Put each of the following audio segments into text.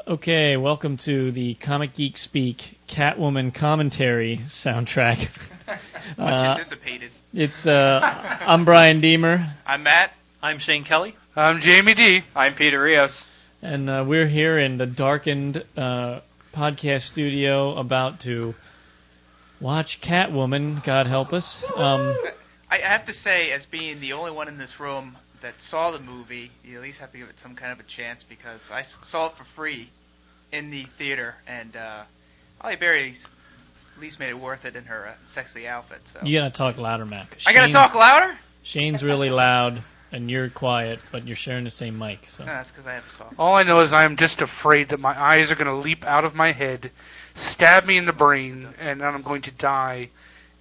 Okay, welcome to the Comic Geek Speak Catwoman commentary soundtrack. Much anticipated. I'm Brian Deemer. I'm Matt. I'm Shane Kelly. I'm Jamie D. I'm Peter Rios. And we're here in the darkened podcast studio about to watch Catwoman, God help us. I have to say, as being the only one in this room that saw the movie, you at least have to give it some kind of a chance because I saw it for free in the theater, and Halle Berry at least made it worth it in her sexy outfit. So. You gotta talk louder, Matt. I gotta talk louder? Shane's really loud, and you're quiet, but you're sharing the same mic. So. No, that's because I have a soft. All I know is I'm just afraid that my eyes are going to leap out of my head, stab me in the brain, and then I'm going to die,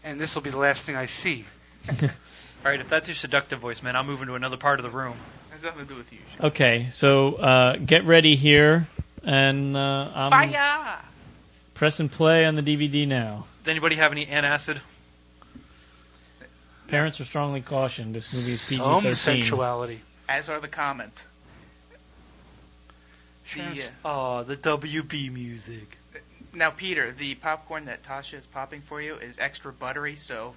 and this will be the last thing I see. All right, if that's your seductive voice, man, I'll move into another part of the room. It has nothing to do with you. Shane. Okay, so get ready here, and I'm Fire! pressing play on the DVD now. Does anybody have any antacid? Parents are strongly cautioned. This movie is Some PG-13. sensuality. As are the comments. The WB music. Now, Peter, the popcorn that Tasha is popping for you is extra buttery, so,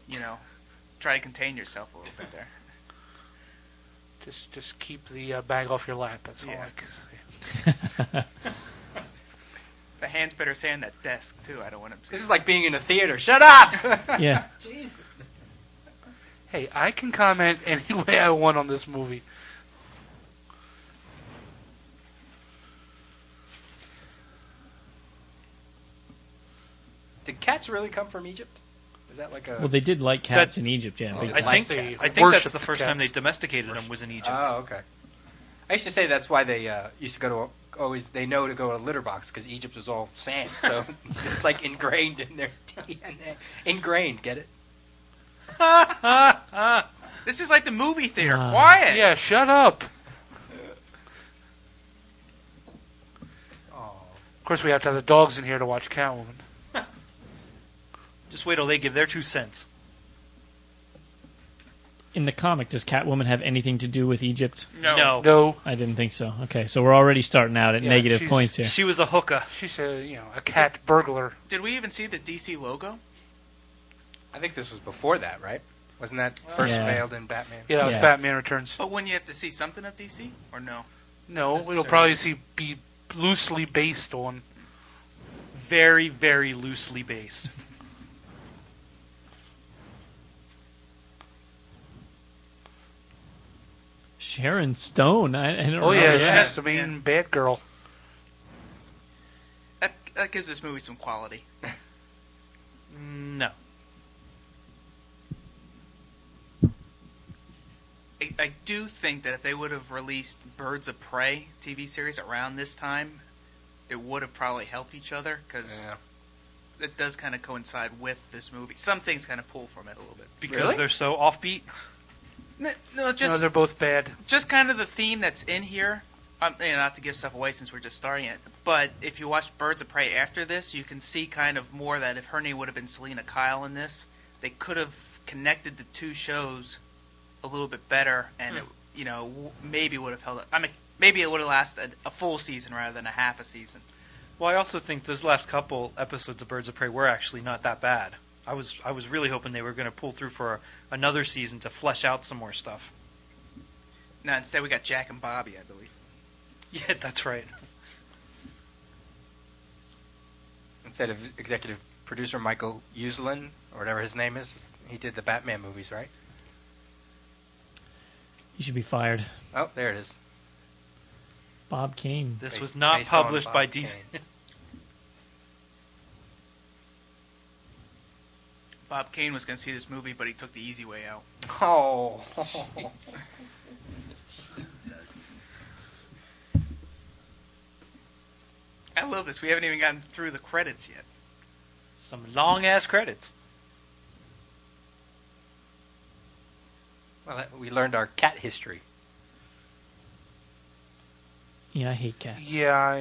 try to contain yourself a little bit there. Just keep the bag off your lap. That's all Yeah. I can say. The hands better stay on that desk, too. I don't want him to. This is like being in a theater. Shut up! Yeah. Jeez. Hey, I can comment any way I want on this movie. Did cats really come from Egypt? Is that like a... Well, they did like cats in Egypt, yeah. big Oh, time. I think They that's worship the first time they cats. domesticated them was in Egypt. Oh, okay. I used to say that's why they used to go to... Always, they know to go to a litter box because Egypt was all sand. So it's like ingrained in their DNA. Ingrained, get it? This is like the movie theater. Quiet! Yeah, shut up. Oh. Of course, we have to have the dogs in here to watch Catwoman. Just wait till they give their 2 cents. In the comic, does Catwoman have anything to do with Egypt? No. No, I didn't think so. Okay, so we're already starting out at Yeah, negative she's- points here. She was a hooker. she's a cat burglar. Did we even see the DC logo? I think this was before that, right? Wasn't that first Yeah. veiled in Batman? Yeah, that was Yeah. Batman Returns. But wouldn't you have to see something of DC? Or no? No, it'll probably be loosely based on. Very, very loosely based. Sharon Stone. I don't Oh yeah, remember that. she's the main bad girl. That gives this movie some quality. No. I do think that if they would have released Birds of Prey TV series around this time, it would have probably helped each other because it does kind of coincide with this movie. Some things kind of pull from it a little bit. Because Really? they're so offbeat. No, No, just they're both bad. just kind of the theme that's in here. Not to give stuff away since we're just starting it, but if you watch Birds of Prey after this, you can see kind of more that if her name would have been Selena Kyle in this, they could have connected the two shows a little bit better, and it, maybe would have held up. I mean, maybe it would have lasted a full season rather than a half a season. Well, I also think those last couple episodes of Birds of Prey were actually not that bad. I was really hoping they were going to pull through for another season to flesh out some more stuff. No, instead we got Jack and Bobby, I believe. Yeah, that's right. Instead of executive producer Michael Uslan, or whatever his name is, he did the Batman movies, right? You should be fired. Oh, there it is. Bob Kane. This Based- was not based on published Bob by DC. Kane. Bob Kane was going to see this movie, but he took the easy way out. Oh. I love this. We haven't even gotten through the credits yet. Some long-ass credits. Well, we learned our cat history. Yeah, I hate cats. Yeah,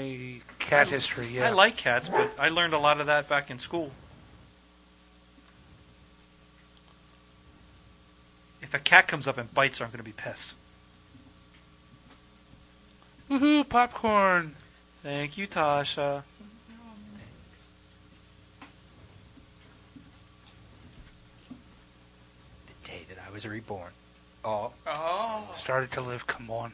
cat history. Yeah, I like cats, but I learned a lot of that back in school. If a cat comes up and bites her, I'm going to be pissed. Woohoo! Popcorn. Thank you, Tasha. The day that I was reborn. Oh. Oh. Started to live. Come on.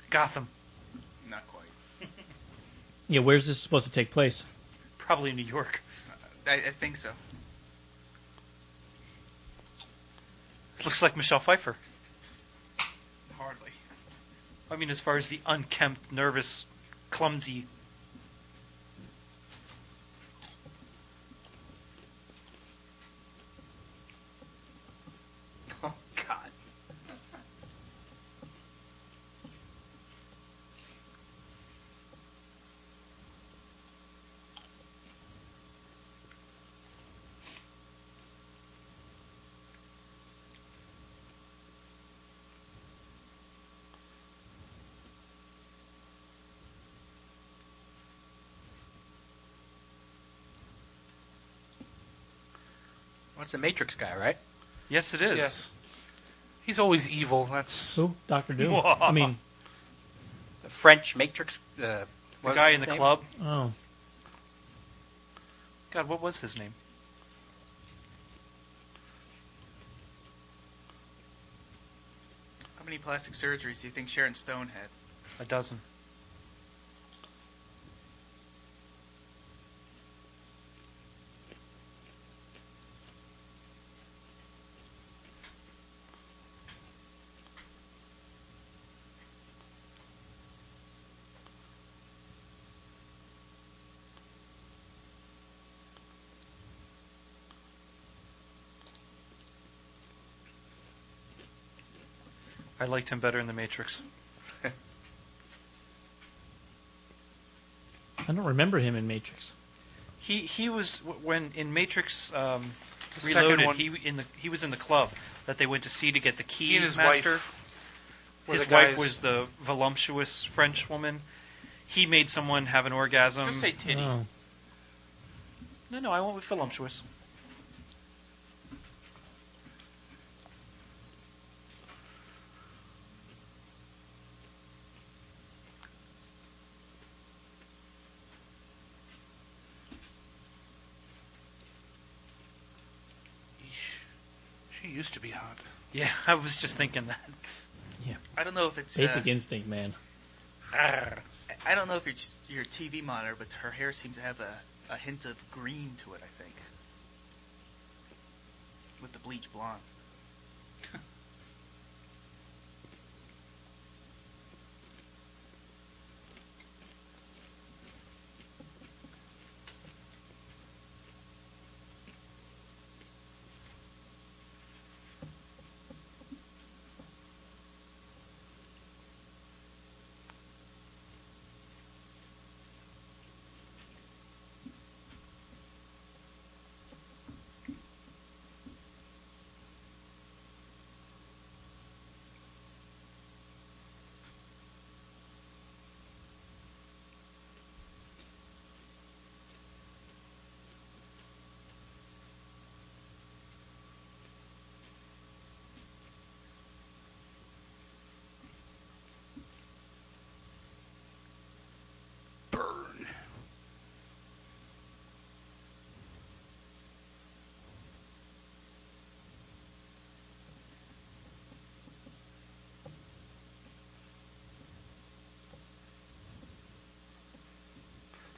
Gotham. Not quite. Yeah, where's this supposed to take place? Probably New York. I think so. Looks like Michelle Pfeiffer. Hardly. I mean, as far as the unkempt, nervous, clumsy. Oh, God. What's the Matrix guy, right? Yes, it is. Yes. He's always evil. That's Who? Dr. Doom? I mean, The French Matrix. The what's guy his in the name? club. oh. God, what was his name? How many plastic surgeries do you think Sharon Stone had? A dozen. I liked him better in The Matrix. I don't remember him in Matrix. He was when in Matrix The second Reloaded. one. He was in the club that they went to see to get the key he and his master. wife. were His the wife guys- was the voluptuous French woman. He made someone have an orgasm. Just say titty. Oh. No, I went with voluptuous. Yeesh. She used to be hot. Yeah, I was just thinking that. I don't know if it's Basic Instinct, man. I don't know if it's your TV monitor, but her hair seems to have a hint of green to it, I think. With the bleach blonde. Burn.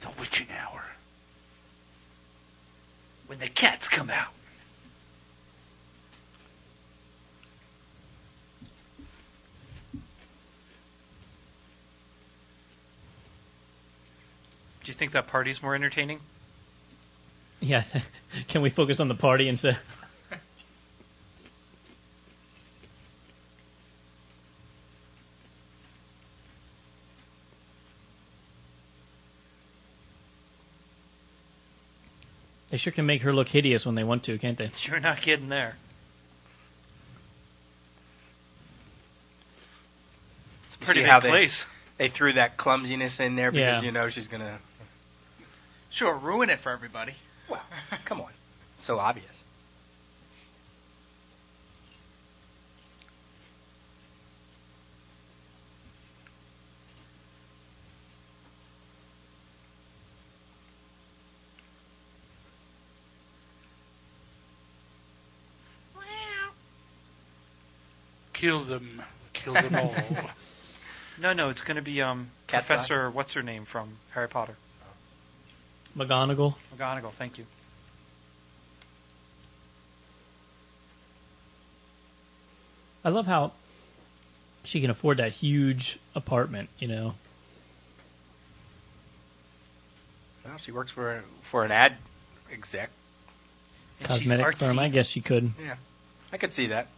The witching hour. When the cats come out. Do you think that party's more entertaining? Yeah. Can we focus on the party instead? They sure can make her look hideous when they want to, can't they? You're not kidding there. It's a You pretty see big how place. They threw that clumsiness in there because Yeah. you know she's gonna. Sure, ruin it for everybody. Well, come on, so obvious. Kill them. Kill them all. No, it's going to be Professor, what's her name from Harry Potter? McGonagall. McGonagall, thank you. I love how she can afford that huge apartment, you know. Well, she works for an ad exec. And she's Cosmetic firm, artsy. I guess she could. Yeah, I could see that.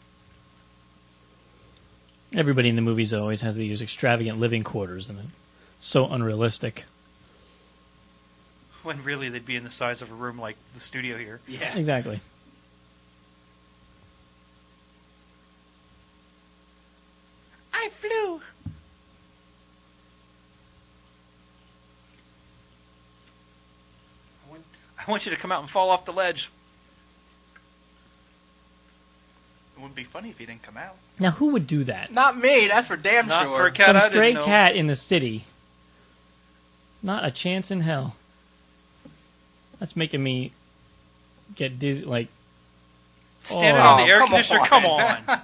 Everybody in the movies always has these extravagant living quarters, and it's so unrealistic. When really they'd be in the size of a room like the studio here. Yeah. Exactly. I flew. I want you to come out and fall off the ledge. It would be funny if he didn't come out. Now, who would do that? Not me. That's for damn Not sure. for a cat. Some I didn't stray know. cat in the city. Not a chance in hell. That's making me get dizzy. Like, Standing Oh, on the air come conditioner, on. come on.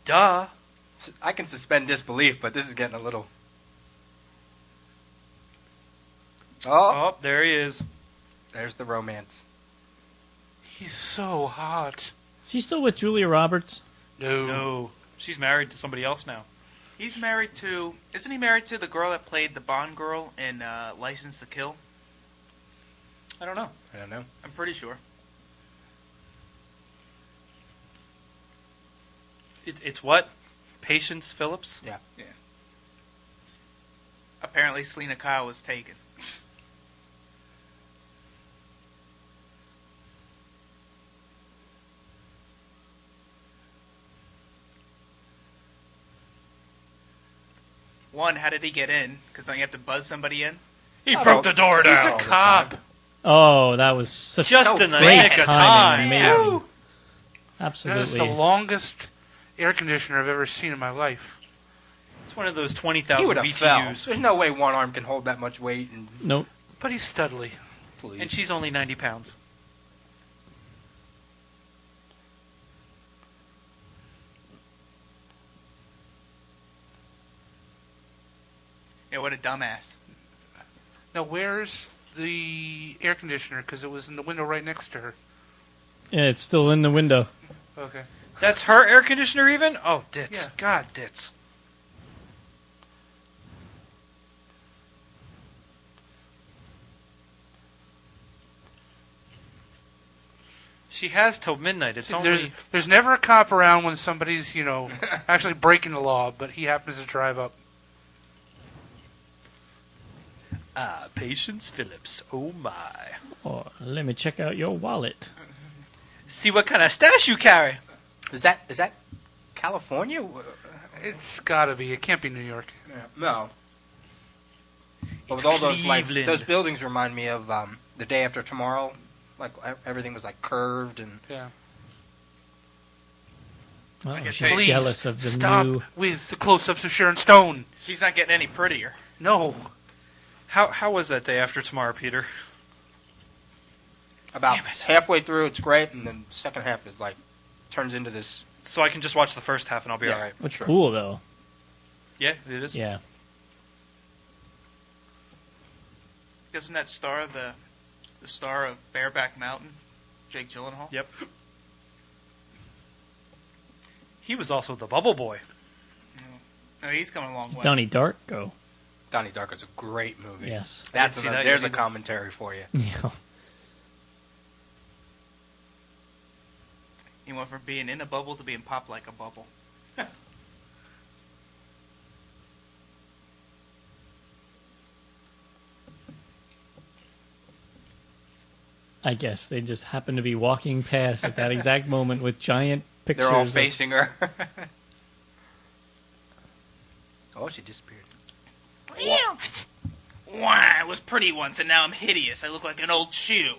Duh. I can suspend disbelief, but this is getting a little. Oh, Oh, there he is. there's the romance. He's so hot. is he still with Julia Roberts? No. She's married to somebody else now. He's married to. Isn't he married to the girl that played the Bond girl in License to Kill? I don't know. I don't know. I'm pretty sure. It's what? Patience Phillips? Yeah. Apparently, Selena Kyle was taken. One, how did he get in? Because don't you have to buzz somebody in? He I broke don't- the door He's down. a cop. Oh, that was such Just So in the great nick of timing. time. Amazing. Woo! That is the Absolutely. longest air conditioner I've ever seen in my life. It's one of those He 20,000 would have fell. BTUs. There's no way one arm can hold that much weight. And Nope. But he's studly. And she's only 90 pounds. Yeah, what a dumbass. Now, where's the air conditioner? Because it was in the window right next to her. Yeah, it's still in the window. Okay. That's her air conditioner even? Oh, dits. Yeah. God, dits. She has till midnight. It's only... There's never a cop around when somebody's, actually breaking the law, but he happens to drive up. Patience Phillips. Oh, my. Oh, let me check out your wallet. See what kind of stash you carry. Is that California? It's gotta be. It can't be New York. No. But It's with all Cleveland. those buildings remind me of The Day After Tomorrow. Like everything was like curved and. Yeah. Oh, guess she's they- jealous of the Stop new. with the close-ups of Sharon Stone. She's not getting any prettier. No. How was that Day After Tomorrow, Peter? About Damn it. halfway through, it's great, and then the second half is like turns into this. So I can just watch the first half and I'll be Yeah. all right. What's Sure. cool though? Yeah, it is. Yeah. Isn't that star the star of Bareback Mountain, Jake Gyllenhaal? Yep. He was also the Bubble Boy. No, he's coming a long way. Donnie Darko. Donnie Darko's a great movie. Yes. That's I didn't see that there's yet a either. commentary for you. Yeah. He went from being in a bubble to being popped like a bubble. I guess they just happened to be walking past at that exact moment with giant pictures. They're all of- facing her. Oh, she disappeared. Why? I was pretty once, and now I'm hideous. I look like an old shoe.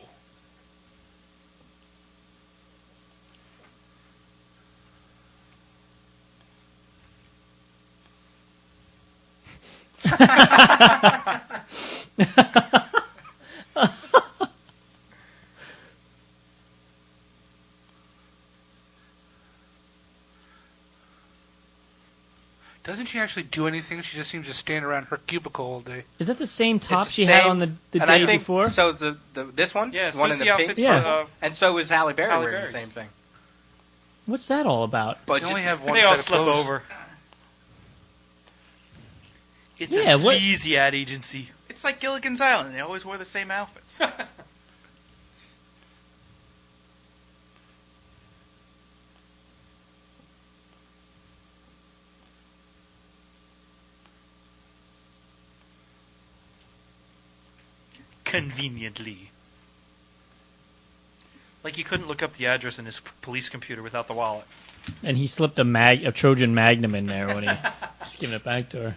Doesn't she actually do anything? She just seems to stand around her cubicle all day. Is that the same top It's she the had same- on the and day I think before? so. This one, Yeah, the one so in the the outfits. pink, Yeah. and so was Halle Berry Halle wearing Berry. the same thing. What's that all about? But They only have one They set all of slip clothes. over. It's Yeah, a what- sleazy ad agency. It's like Gilligan's Island. They always wore the same outfits. Conveniently. Like you couldn't look up the address in his police computer without the wallet. And he slipped a Trojan Magnum in there when he was giving it back to her.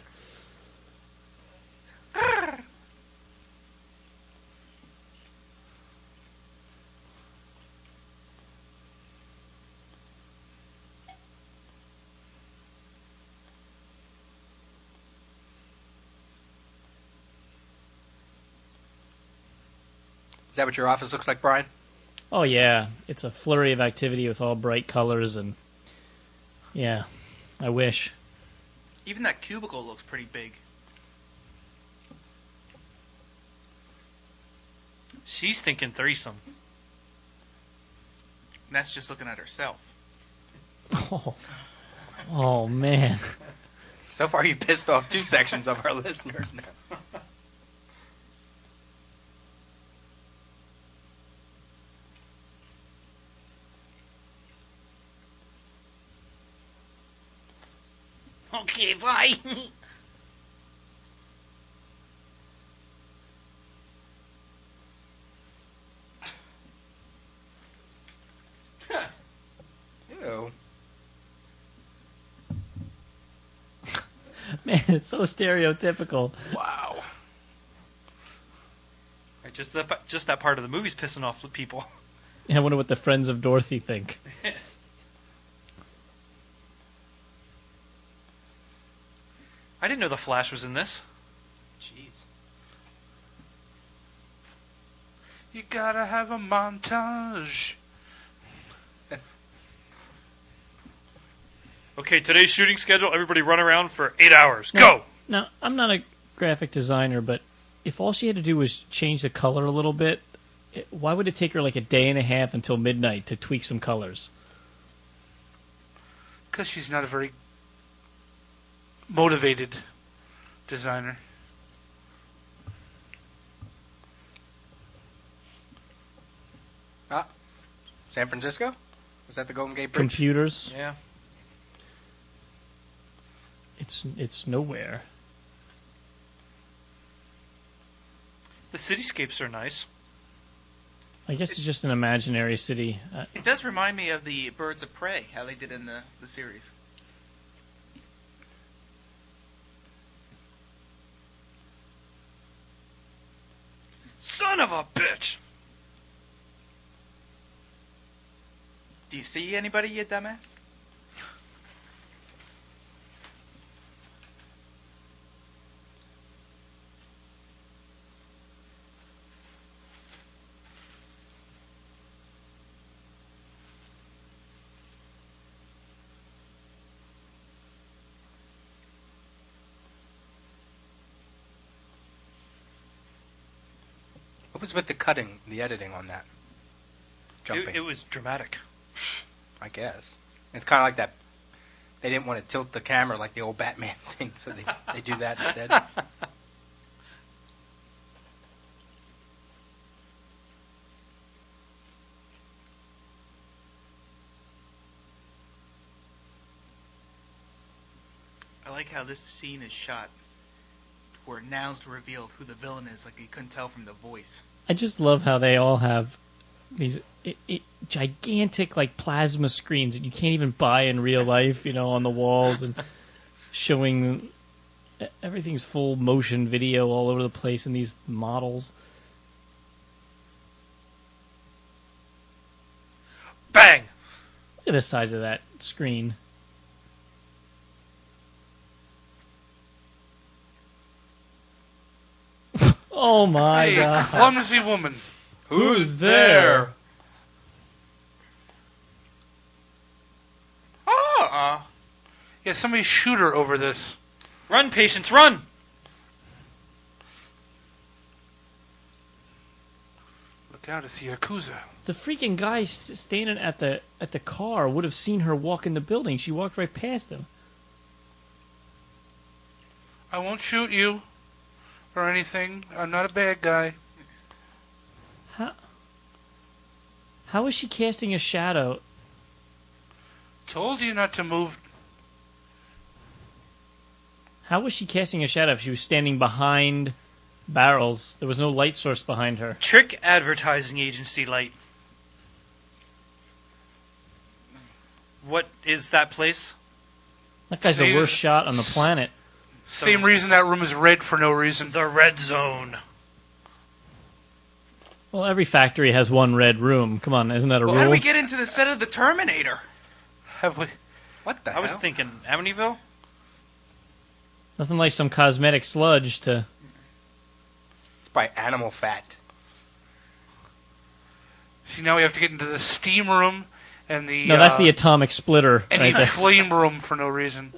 is that what your office looks like, Brian? Oh yeah, it's a flurry of activity with all bright colors and yeah, I wish. Even that cubicle looks pretty big. She's thinking threesome. And that's just looking at herself. Oh man. So far, you've pissed off 2 sections of our listeners now. Okay, bye. Ew. Man, it's so stereotypical. Wow. Just that part of the movie's pissing off the people. I wonder what the friends of Dorothy think. I didn't know the Flash was in this. Jeez. You gotta have a montage. Okay, today's shooting schedule, everybody run around for 8 hours. Go! Now, I'm not a graphic designer, but if all she had to do was change the color a little bit, why would it take her like a day and a half until midnight to tweak some colors? Because she's not a very motivated designer. Ah, San Francisco? Was that the Golden Gate Bridge? Computers, Yeah. it's nowhere. The cityscapes are nice. I guess it's just an imaginary city. It does remind me of the Birds of Prey, how they did in the series. Son of a bitch! Do you see anybody, you dumbass? What was with the cutting, the editing on that? Jumping, It was dramatic. I guess. It's kind of like that. They didn't want to tilt the camera like the old Batman thing, so they do that instead. I like how this scene is shot, where now's revealed who the villain is, like you couldn't tell from the voice. I just love how they all have these gigantic like plasma screens that you can't even buy in real life, on the walls and showing everything's full motion video all over the place in these models. Bang! Look at the size of that screen. Oh my Hey, god. clumsy woman. Who's there? Yeah, somebody shoot her over this. Run, patience, run! Look out, it's the Yakuza. The freaking guy standing at the car would have seen her walk in the building. She walked right past him. I won't shoot you or anything. I'm not a bad guy. How is she casting a shadow? Told you not to move. How was she casting a shadow if she was standing behind barrels? There was no light source behind her. Trick advertising agency light. What is that place? That guy's the worst shot on the planet. Same reason that room is red for no reason. The red zone. Well, every factory has one red room. Come on, isn't that a rule? How do we get into the set of the Terminator? Have we? What the I hell? was thinking Amityville. Nothing like some cosmetic sludge to... It's by animal fat. See, now we have to get into the steam room and the... No, that's the atomic splitter. And right the there. flame room for no reason.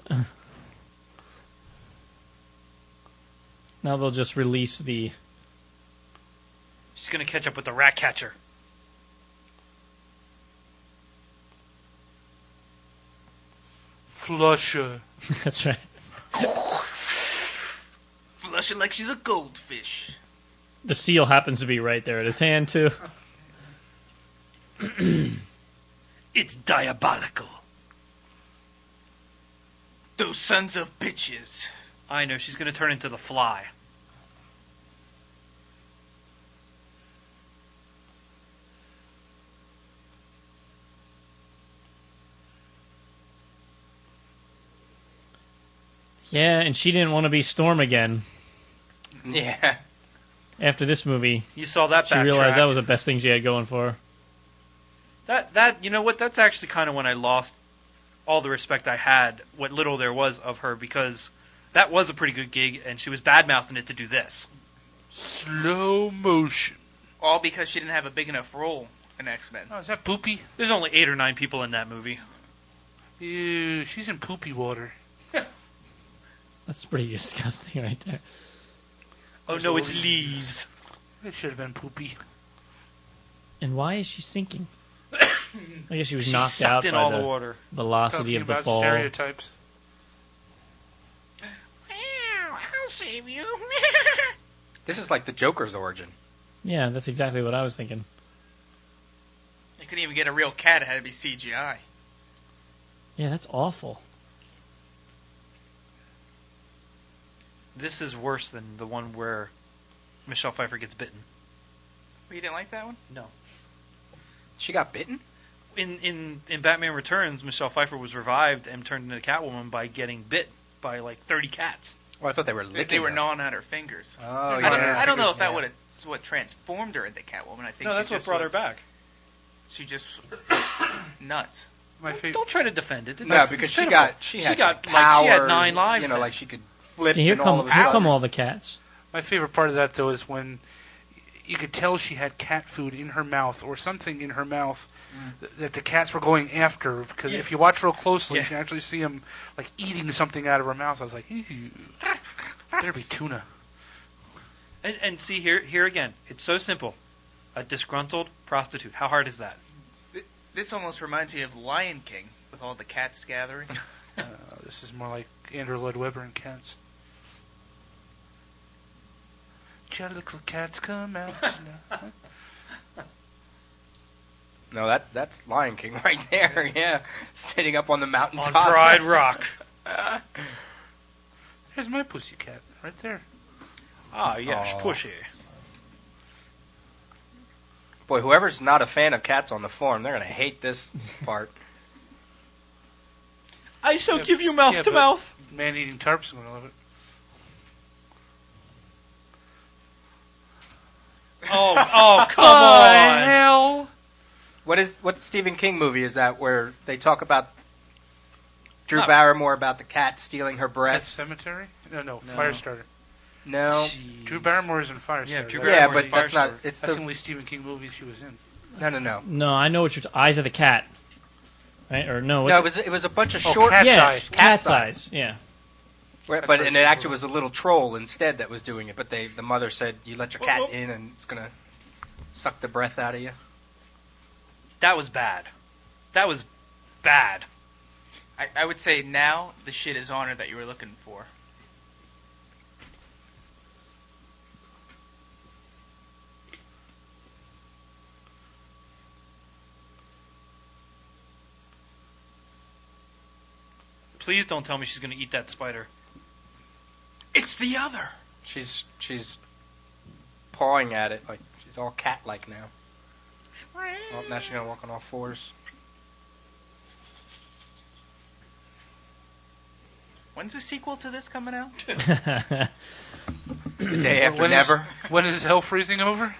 Now they'll just release the... She's gonna catch up with the rat catcher. Flusher. That's right. Flushing like she's a goldfish. The seal happens to be right there at his hand, too. It's diabolical. Those sons of bitches. I know, she's gonna turn into the Fly. Yeah, and she didn't want to be Storm again. Yeah. After this movie, You saw that she backtrack. realized that was the best thing she had going for her. That you know what? That's actually kind of when I lost all the respect I had, what little there was of her, because that was a pretty good gig, and she was bad-mouthing it to do this. Slow motion. All because she didn't have a big enough role in X-Men. Oh, is that Poopy? There's only 8 or 9 people in that movie. Ew, she's in poopy water. That's pretty disgusting right there. Oh no, it's leaves. It should have been Poopy. And why is she sinking? I guess she was She knocked sucked out in by all the the water. velocity Talking of the about fall. stereotypes. I'll save you. This is like the Joker's origin. Yeah, that's exactly what I was thinking. They couldn't even get a real cat. It had to be CGI. Yeah, that's awful. This is worse than the one where Michelle Pfeiffer gets bitten. You didn't like that one? No. She got bitten? In Batman Returns, Michelle Pfeiffer was revived and turned into Catwoman by getting bit by like 30 cats. Oh, I thought they were licking They were her. gnawing at her fingers. Oh, yeah. I don't know if that Yeah. would have what transformed her into Catwoman. I think No, that's she what just brought was, her back. She just nuts. My favorite. Don't try to defend it. It's, No, because it's she pitiful. had she like, got powers, she had 9 lives. You know, then. like she could flip. See, here and all come of a here sudden- come all the cats. My favorite part of that, though, is when you could tell she had cat food in her mouth or something in her mouth that the cats were going after. Because if you watch real closely, Yeah. you can actually see them like eating something out of her mouth. I was like, ew. Better be tuna. And see here again, it's so simple. A disgruntled prostitute. How hard is that? This almost reminds me of Lion King with all the cats gathering. This is more like Andrew Lloyd Webber and cats. Jellicle cats come out tonight. No, that's Lion King right there. Yeah, sitting up on the On mountaintop. Pride Rock. There's my pussycat right there. Ah, yes, Aw. pushy. Boy, whoever's not a fan of cats on the farm, they're gonna hate this part. I shall Yeah, give you mouth yeah, to but- mouth. Man-eating tarps are gonna love it. Oh, come on. Hell! What Stephen King movie is that where they talk about Drew Not- Barrymore about the cat stealing her Pet breath? Cemetery? No, No. Firestarter. No. Jeez. Drew Barrymore's in Firestarter. Yeah, Drew That's- Yeah, Barrymore's but in that's not. Firestarter. It's That's the the only Stephen King movie she was in. no. No, I know what you're... Eyes of the Cat. right? Or no? No, it was a bunch of Oh, short. Cat's yeah, Eye. cat size. Yeah. But and it actually was a little troll instead that was doing it. But the mother said, "You let your cat in, and it's gonna suck the breath out of you." That was bad. That was bad. I would say now the shit is on her that you were looking for. Please don't tell me she's going to eat that spider. It's the other. She's pawing at it like she's all cat-like now. Oh, now she's gonna walk on all fours. When's the sequel to this coming out? The day after When never. When is hell freezing over?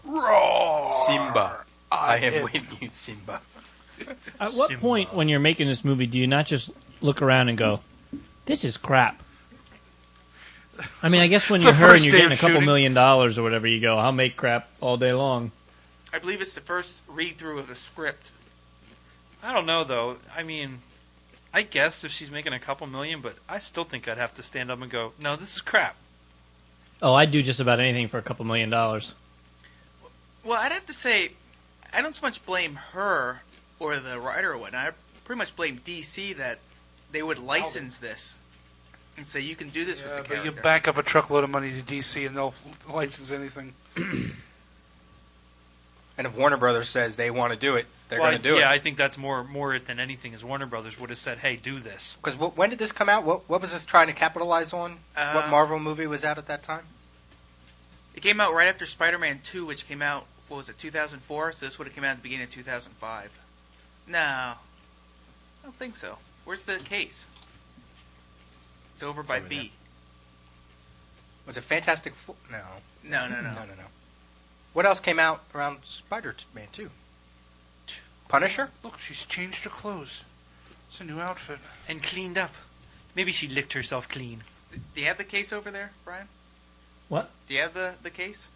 Roar! Simba, I am with you, Simba. At what Simba. point when you're making this movie do you not just look around and go, "This is crap"? I mean, I guess when The you're her first and you're day getting of a couple shooting. $1 million or whatever, you go, "I'll make crap all day long." I believe it's the first read-through of the script. I don't know, though. I mean, I guess if she's making a couple million, but I still think I'd have to stand up and go, no, this is crap. Oh, I'd do just about anything for a couple $1 million. Well, I'd have to say, I don't so much blame her or the writer or whatnot. I pretty much blame DC that they would license this and say you can do this with Yeah, the but character. you back up a truckload of money to DC and they'll license anything. And if Warner Brothers says they want to do it, they're Well, going to do yeah, it. I think that's more it than anything is Warner Brothers would have said, hey, do this. Because when did this come out? What was this trying to capitalize on? What Marvel movie was out at that time? It came out right after Spider-Man 2, which came out, what was it, 2004? So this would have come out at the beginning of 2005. No, I don't think so. Where's the case? It's over by over B. there. Was it Fantastic Four? No. No. No. What else came out around Spider-Man 2? Punisher? Look, she's changed her clothes. It's a new outfit. And cleaned up. Maybe she licked herself clean. Do you have the case over there, Brian? What? Do you have the case?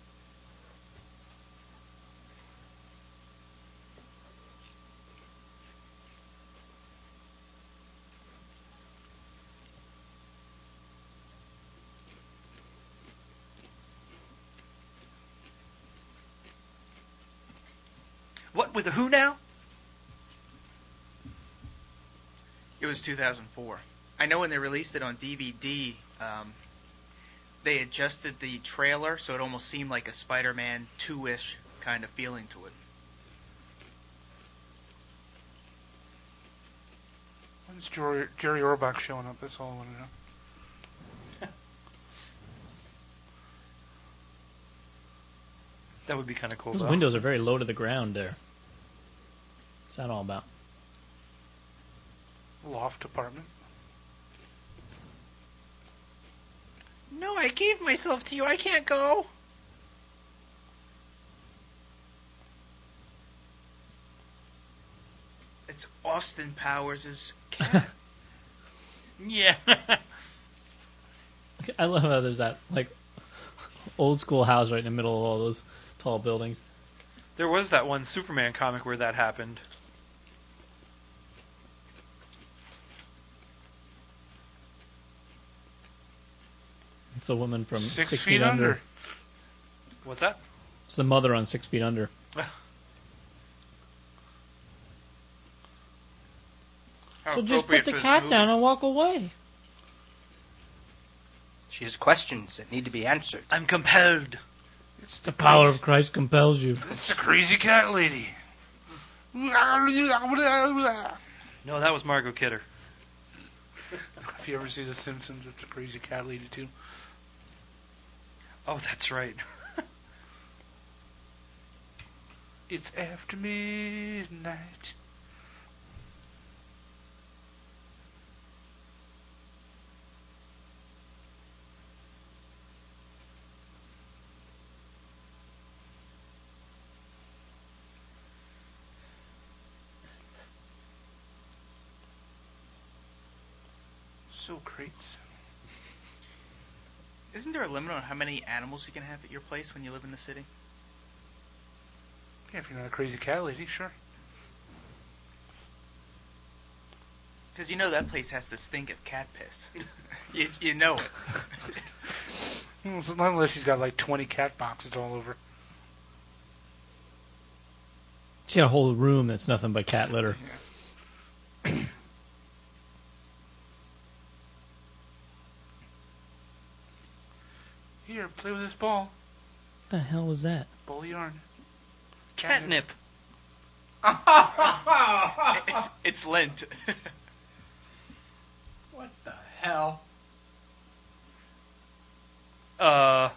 What, with a who now? It was 2004. I know when they released it on DVD, they adjusted the trailer so it almost seemed like a Spider-Man 2-ish kind of feeling to it. When's Jerry Orbach showing up? That's all I want to know. That would be kind of cool, Those though. windows are very low to the ground there. What's that all about? Loft apartment. No, I gave myself to you. I can't go. It's Austin Powers' cat. Yeah. I love how there's that like old school house right in the middle of all those tall buildings. There was that one Superman comic where that happened. It's a woman from 6 feet under. What's that? It's the mother on 6 Feet Under. How So just appropriate put the for this cat movie. down and walk away. She has questions that need to be answered. I'm compelled. It's The power of Christ compels you. It's the crazy cat lady. No, that was Margot Kidder. If you ever see The Simpsons, it's the crazy cat lady too. Oh, that's right. It's after midnight. So crates. Isn't there a limit on how many animals you can have at your place when you live in the city? Yeah, if you're not a crazy cat lady, sure. Because you know that place has to stink of cat piss. you know it. Well, not unless she's got like 20 cat boxes all over. She had a whole room that's nothing but cat litter. Here, play with this ball. What the hell was that? Ball of yarn. Catnip. It's lint. What the hell?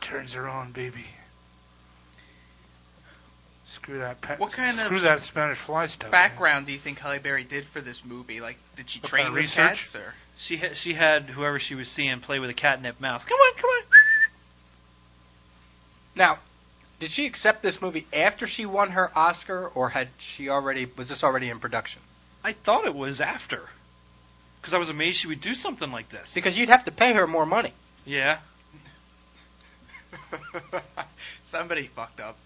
Turns her on, baby. Screw that. Screw that Spanish fly stuff. Background do you think Halle Berry did for this movie? Like, did she train with research? cats? Or? She had whoever she was seeing play with a catnip mouse. Come on, come on. Now, did she accept this movie after she won her Oscar, or was this already in production? I thought it was after. Because I was amazed she would do something like this. Because you'd have to pay her more money. Yeah. Somebody fucked up.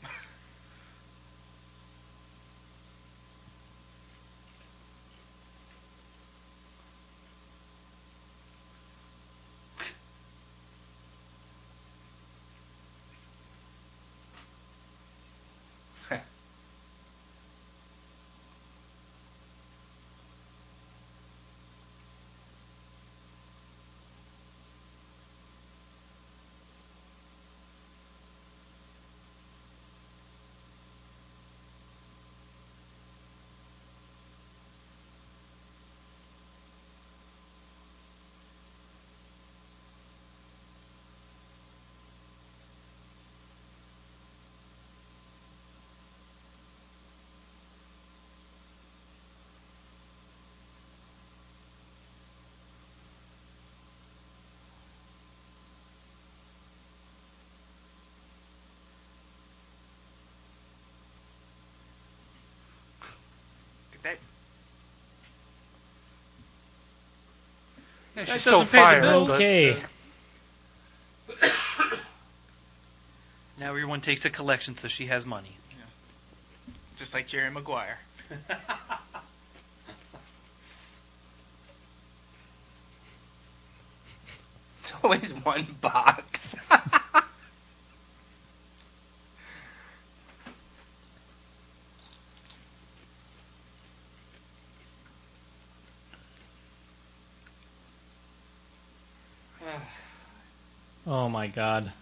That Yeah, That she's still doesn't pay the fired. bills. but, Okay. Now everyone takes a collection so she has money. just like Jerry Maguire. It's always one box. Oh my god.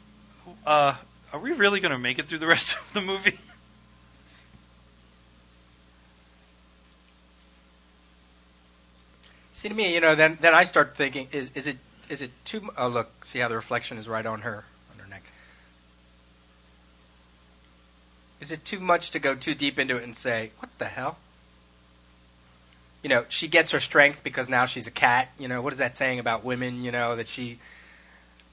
Are we really going to make it through the rest of the movie? See, to me, then I start thinking, is it too? Oh, look, see how the reflection is right on her neck. Is it too much to go too deep into it and say, what the hell? She gets her strength because now she's a cat. What is that saying about women? That she.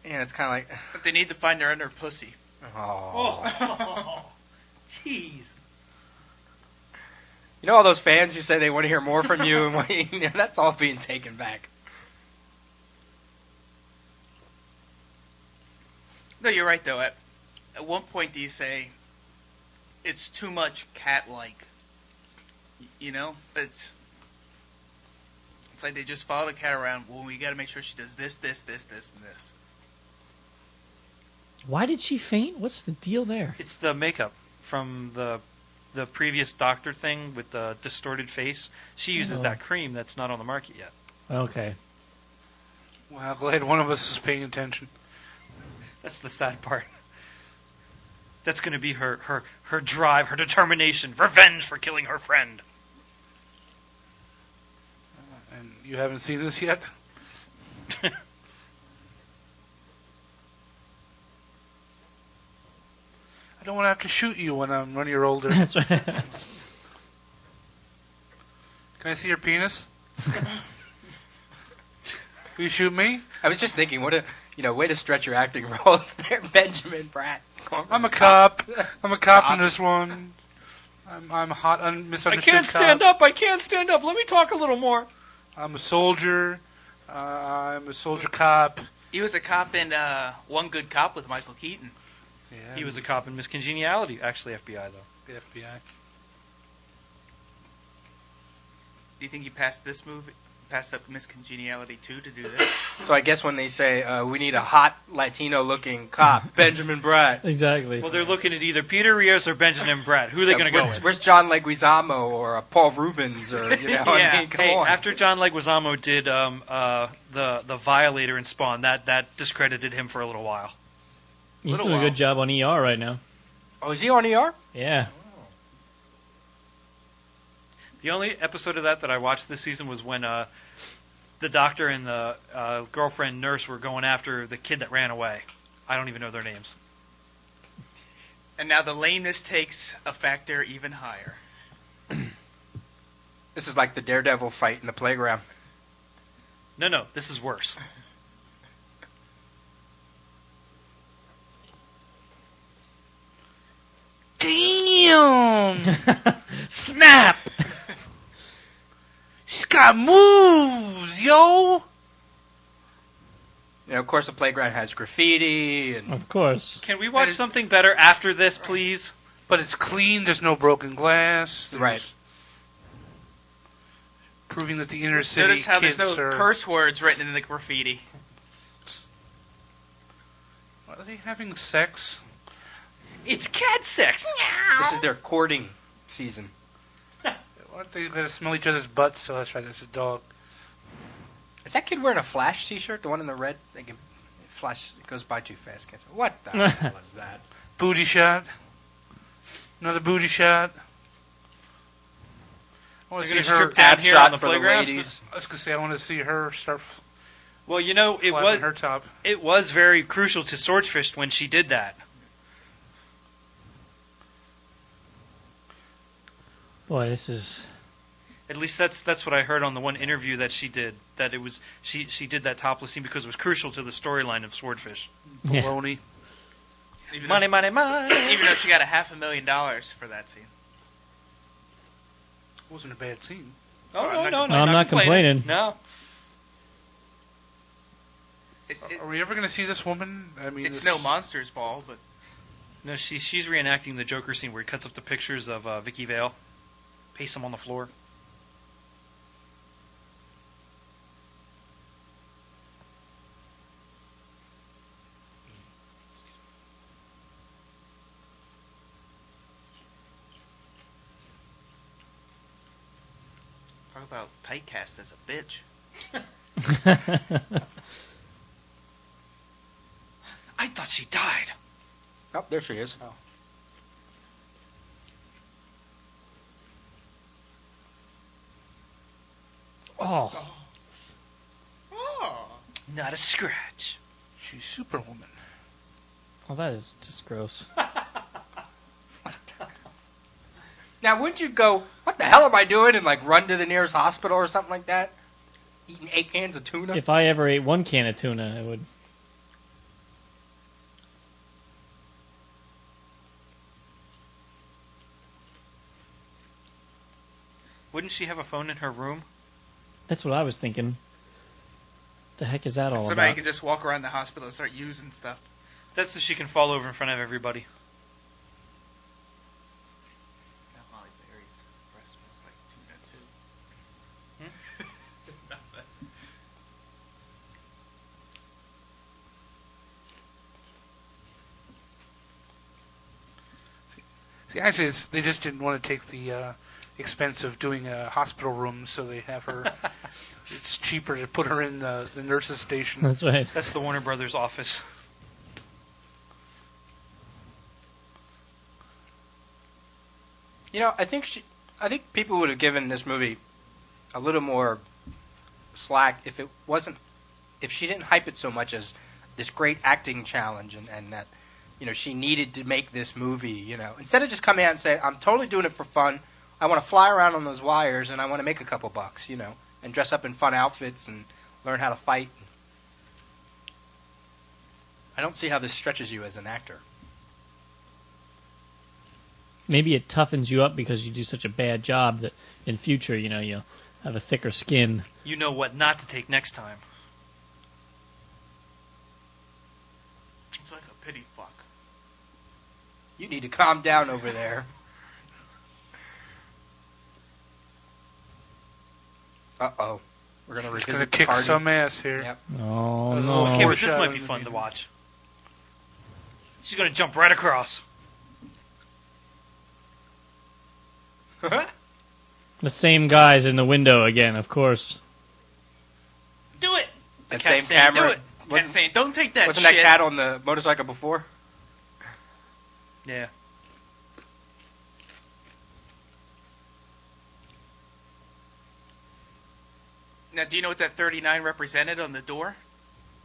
It's kind of like. But they need to find her in her pussy. Oh. Jeez. All those fans who say they want to hear more from you, and that's all being taken back. No, you're right, though. At what point do you say it's too much cat-like? It's like they just followed a cat around. Well, we got to make sure she does this, this, this, this, and this. Why did she faint? What's the deal there? It's the makeup from the previous doctor thing with the distorted face. She uses that cream that's not on the market yet. Okay. Well, glad one of us is paying attention. That's the sad part. That's going to be her drive, her determination, revenge for killing her friend. And you haven't seen this yet? I don't want to have to shoot you when you're older. That's right. Can I see your penis? Will you shoot me? I was just thinking, what a way to stretch your acting roles there, Benjamin Bratt. I'm a cop. I'm a cop in this one. I'm hot, misunderstood I can't stand up. Let me talk a little more. I'm a soldier. I'm a soldier cop. He was a cop in One Good Cop with Michael Keaton. Yeah, He was a cop in Miss Congeniality. Actually, FBI, though. the FBI. Do you think he passed up Miss Congeniality 2 to do this? So I guess when they say we need a hot Latino-looking cop, Benjamin Bratt. Exactly. Well, they're looking at either Peter Rios or Benjamin Brett. Who are they going to go with? Where's John Leguizamo or Paul Rubens or Yeah. I mean, come Hey, on. after John Leguizamo did the Violator in Spawn, that discredited him for a little while. He's little doing a while. good job on ER right now. Oh, is he on ER? Yeah. The only episode of that I watched this season was when the doctor and the girlfriend nurse were going after the kid that ran away. I don't even know their names. And now the lameness takes a factor even higher. This is like the Daredevil fight in the playground. No, this is worse. Damn! Snap! She's got moves, yo! You know, of course, the playground has graffiti and Of course. Can we watch something better after this, please? But it's clean. There's no broken glass. There's Right. Proving that the inner city Notice how kids there's no are. curse words written in the graffiti. Are they having sex? It's cat sex. this is their courting season. Aren't they going to smell each other's butts? So that's right. That's a dog. Is that kid wearing a Flash T-shirt? The one in the red? They can Flash. It goes by too fast. Can't say, what the hell is that? Booty shot. Another booty shot. I want They're to gonna see her. strip down Ab here shot on the for playground? the ladies. I was going to say I want to see her start Well, you know, flapping her top. it was very crucial to Swordfish when she did that. Boy, this is... At least that's what I heard on the one interview that she did. That it was she did that topless scene because it was crucial to the storyline of Swordfish. Yeah. Baloney. Even Money, though money, money. even though she got $500,000 for that scene. Wasn't a bad scene. Oh no, I'm not complaining. No, Are we ever going to see this woman? I mean, It's this- no Monsters Ball, but no. She's reenacting the Joker scene where he cuts up the pictures of Vicky Vale, pastes them on the floor. talk about typecast as a bitch. I thought she died. Oh, there she is. Oh. Oh. Not a scratch. She's Superwoman. Oh, that is just gross. Now, wouldn't you go, what the hell am I doing, and like run to the nearest hospital or something like that? Eating 8 cans of tuna? If I ever ate one can of tuna, I would... Wouldn't she have a phone in her room? That's what I was thinking. The heck is that all Somebody about? can just walk around the hospital and start using stuff. That's so she can fall over in front of everybody. Halle Berry's breast smells like tuna too. See, actually, they just didn't want to take the expense of doing a hospital room, so they have her. It's cheaper to put her in the nurse's station. That's right. That's the Warner Brothers office. You know, I think people would have given this movie a little more slack if she didn't hype it so much as this great acting challenge and that, you know, she needed to make this movie, you know. Instead of just coming out and saying, I'm totally doing it for fun. I want to fly around on those wires and I want to make a couple bucks, you know, and dress up in fun outfits and learn how to fight. I don't see how this stretches you as an actor. Maybe it toughens you up because you do such a bad job that in future, you know, you'll have a thicker skin. You know what not to take next time. You need to calm down over there. Uh-oh. We're going to She's revisit going to the kick party. some ass here. Yep. Oh, There's a no. little Okay, but this foreshadowing might be in the fun to beginning. watch. She's gonna jump right across. The same guy's in the window again, of course. Do it. The That cat same saying, camera. Do it. Cat's saying, don't take that Wasn't shit. that cat on the motorcycle before? Yeah. Now, do you know what that 39 represented on the door?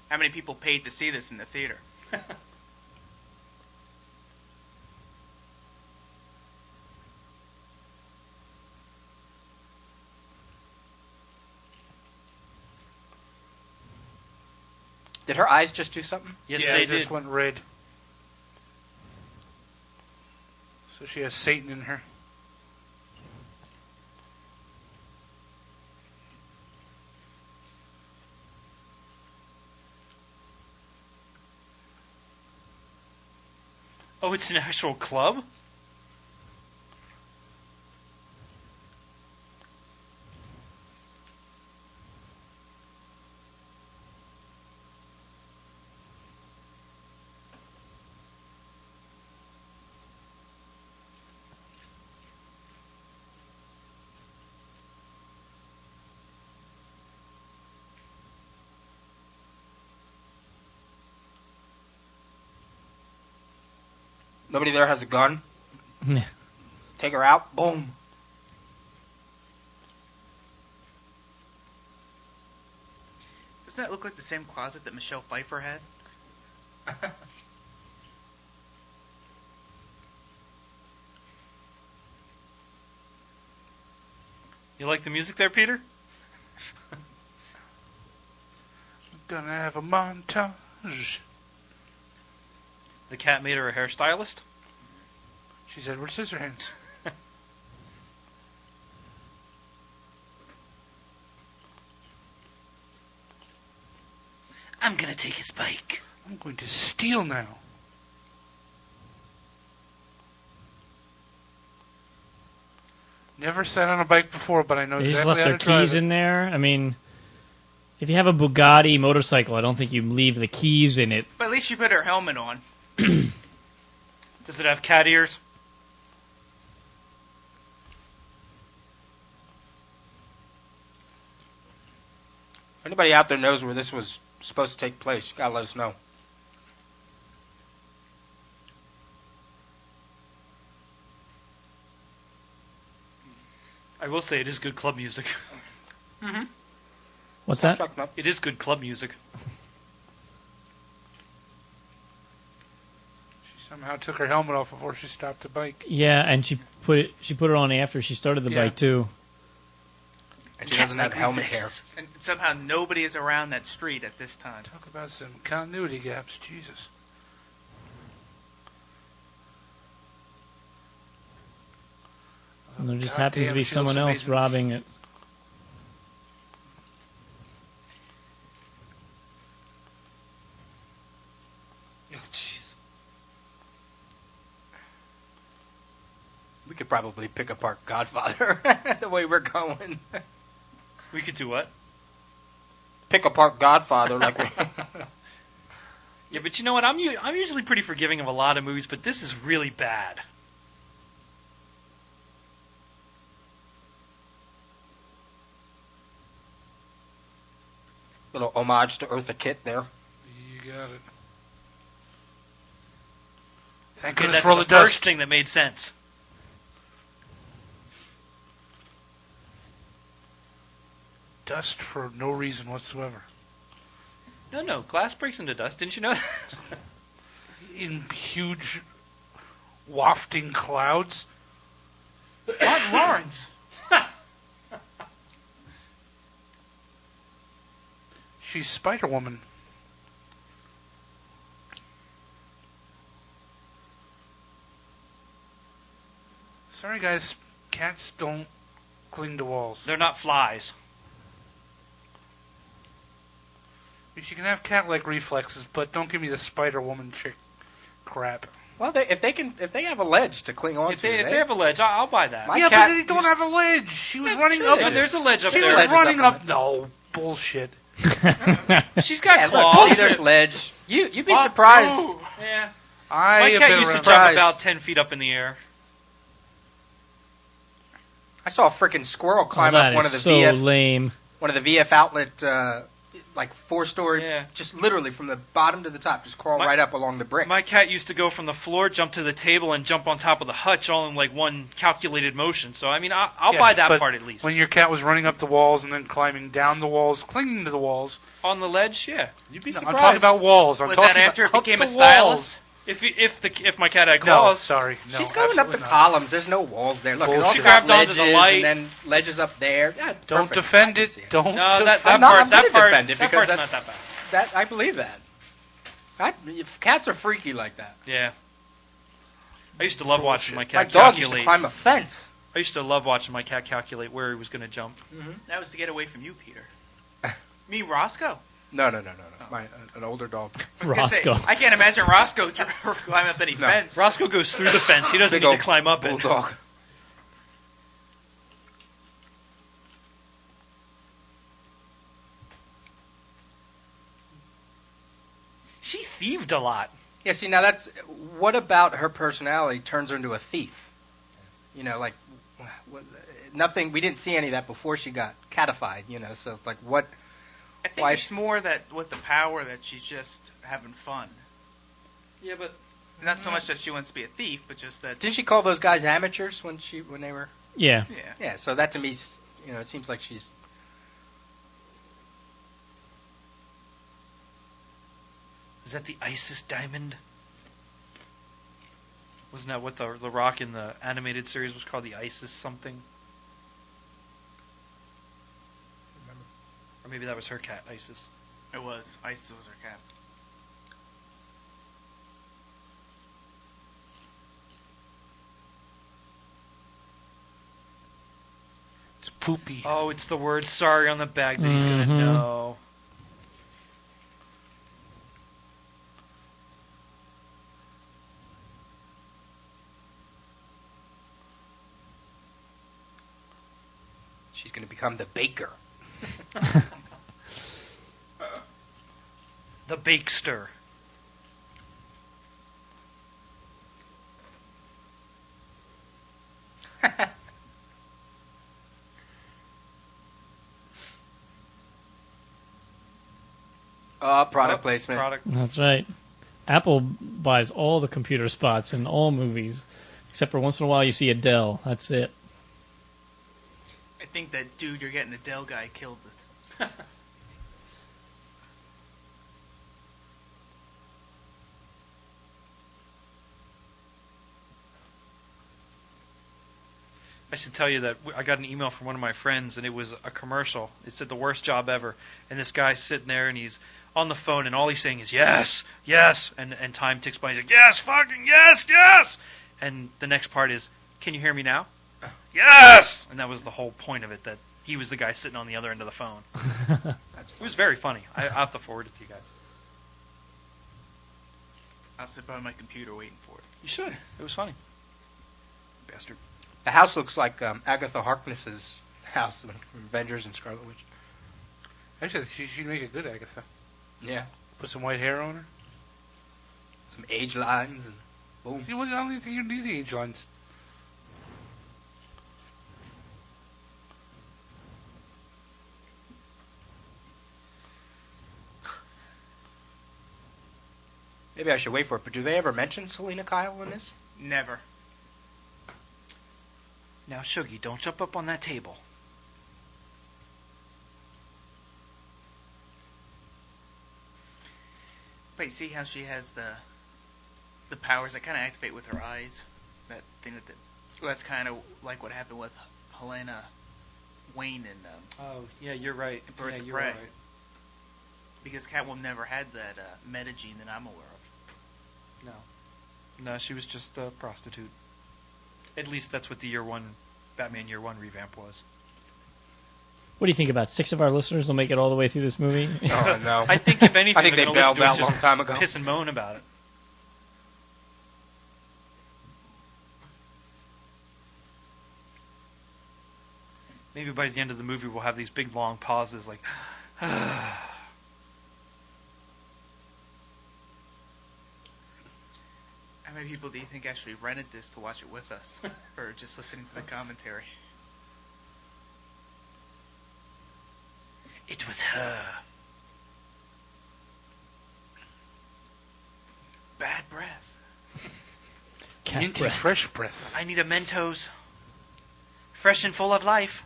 How many people paid to see this in the theater? Did her eyes just do something? Yes, Yeah, they it just did. went red. So she has Satan in her. Oh, it's an actual club? Nobody there has a gun. Yeah. Take her out. Boom. Doesn't that look like the same closet that Michelle Pfeiffer had? You like the music there, Peter? Gonna have a montage. The cat made her a hairstylist? She's Edward Scissorhands. I'm gonna take his bike. I'm going to steal now. Never sat on a bike before, but I know They just exactly left how their to drive keys it. in there. I mean, if you have a Bugatti motorcycle, I don't think you leave the keys in it. But at least she put her helmet on. Does it have cat ears? If anybody out there knows where this was supposed to take place, you gotta let us know. I will say it is good club music. What's that? Chuck, no. It is good club music. She somehow took her helmet off before she stopped the bike. Yeah, and she put it on after she started the Yeah. bike too. And she doesn't have helmet hair. And somehow nobody is around that street at this time. Talk about some continuity gaps. Jesus. And there just God happens to damn, be she someone looks else amazing. robbing it. Oh, jeez. We could probably pick apart Godfather the way we're going. We could do what? Pick apart Godfather like we Yeah, but you know what? I'm usually pretty forgiving of a lot of movies, but this is really bad. little homage to Eartha Kitt there. You got it. Thank Okay, goodness that's for all the the first dust. thing that made sense. Dust for no reason whatsoever. No, glass breaks into dust. Didn't you know that? In huge wafting clouds. Martin Lawrence. She's Spider-Woman. Sorry, guys. Cats don't cling to walls. They're not flies. She can have cat-like reflexes, but don't give me the Spider-Woman chick crap. Well, if they have a ledge to cling on If to, they have a ledge, I'll buy that. My yeah, cat but they don't have a ledge. She was running should. up. Yeah, there's a ledge up She there. was running up up. No bullshit. She's got yeah, claws. look, see, there's ledge. You'd be surprised. Yeah. I My have cat been used to around. jump surprised. about 10 feet up in the air. I saw a freaking squirrel Oh, climb that up one is of the so VF lame. one of the VF outlet like 4-story, Yeah. just literally from the bottom to the top, just crawl right up along the brick. My cat used to go from the floor, jump to the table, and jump on top of the hutch all in like one calculated motion. So, I mean, I'll Yes, buy that but part at least. When your cat was running up the walls and then climbing down the walls, clinging to the walls. On the ledge, yeah. You'd be No, I'm surprised. talking about walls. I'm Was talking that after it about became the a stylist? walls. If my cat had No, claws, sorry. No, She's going up the absolutely not. columns. There's no walls there. Look, it Bullshit. all She got grabbed onto ledges the light. and then ledges up there. Yeah, Don't perfect. defend I can it. see Don't. no, that defend not- part, I'm that gonna part, defend it that because part's not that's- that bad. That I believe that. If cats are freaky like that. Yeah. I used to love watching my My cat dog used to calculate. climb a fence. I used to love watching my cat calculate where he was going to jump. That was to get away from you, Peter. Me, Roscoe. No. An older dog. I was gonna say, Roscoe. I can't imagine Roscoe climbing up any No. fence. Roscoe goes through the fence. He doesn't Big need to old climb up it. bulldog. She thieved a lot. Yeah, see, now that's... What about her personality turns her into a thief? You know, like... Nothing... We didn't see any of that before she got catified, you know, so it's like, what... I think Why- it's more that with the power that she's just having fun. Yeah, but Not so much that she wants to be a thief, but just that. Didn't she call those guys amateurs when they were... Yeah. Yeah. Yeah, so that to me, you know, it seems like she's... is that the ISIS diamond? Wasn't that what the Rock in the animated series was called? The ISIS something? Or maybe that was her cat, ISIS. It was. Isis was her cat. It's poopy. Oh, it's the word sorry on the bag that he's going to Mhm. know. She's going to become the baker. The Bakester. Product Oh, placement. Product. That's right. Apple buys all the computer spots in all movies, except for once in a while you see Adele. That's it. I think that dude you're getting, the Dell guy, killed it. I should tell you that I got an email from one of my friends, and it was a commercial. It said the worst job ever, and this guy's sitting there, and he's on the phone, and all he's saying is yes, yes, and time ticks by. He's like, yes, fucking yes, yes, and the next part is, can you hear me now? Yes, and that was the whole point of it. That he was the guy sitting on the other end of the phone. It was very funny. I'll have to forward it to you guys. I'll sit by my computer waiting for it. You should. It was funny. Bastard. The house looks like Agatha Harkness's house from Avengers and Scarlet Witch. Actually, she'd make a good Agatha. Yeah. Put some white hair on her. Some age lines and boom. See, I don't even think you need the age lines. Maybe I should wait for it, but do they ever mention Selena Kyle in this? Never. Now, Shuggy, don't jump up on that table. But you see how she has the powers that kind of activate with her eyes? That thing well, that's kind of like what happened with Helena Wayne in Oh, yeah, you're right. Birds yeah, of you're Prey. right. because Catwoman never had that meta gene that I'm aware of. No, she was just a prostitute. At least that's what the Batman Year One revamp was. What do you think about 6 of our listeners will make it all the way through this movie? Oh, no. I think if anything, I think they're they gonna listen bailed to us out a long just time ago. piss and moan about it. Maybe by the end of the movie we'll have these big long pauses like How many people do you think actually rented this to watch it with us? Or just listening to the commentary? It was her. Bad breath. Cat Minty breath. fresh breath. I need a Mentos. Fresh and full of life.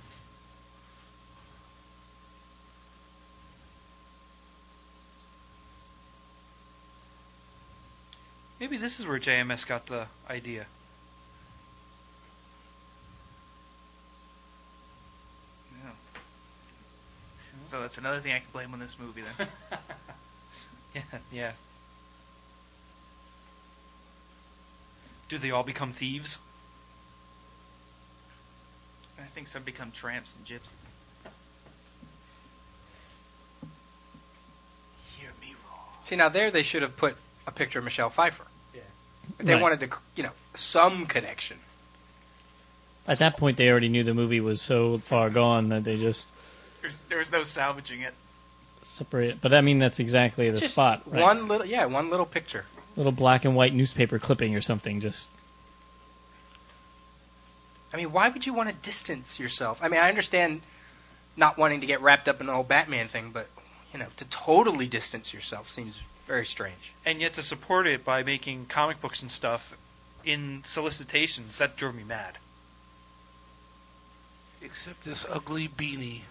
Maybe this is where JMS got the idea. Yeah. So that's another thing I can blame on this movie then. Yeah. Do they all become thieves? I think some become tramps and gypsies. Hear me roar. See, now there they should have put a picture of Michelle Pfeiffer. Yeah. If they Right. wanted to, some connection. At that point, they already knew the movie was so far gone that they just There was no salvaging it. separate it. But I mean, that's exactly the Just spot. Right? one little picture. Little black and white newspaper clipping or something. Just I mean, why would you want to distance yourself? I mean, I understand not wanting to get wrapped up in the whole Batman thing, but to totally distance yourself seems very strange. And yet to support it by making comic books and stuff in solicitations, that drove me mad. Except this ugly beanie.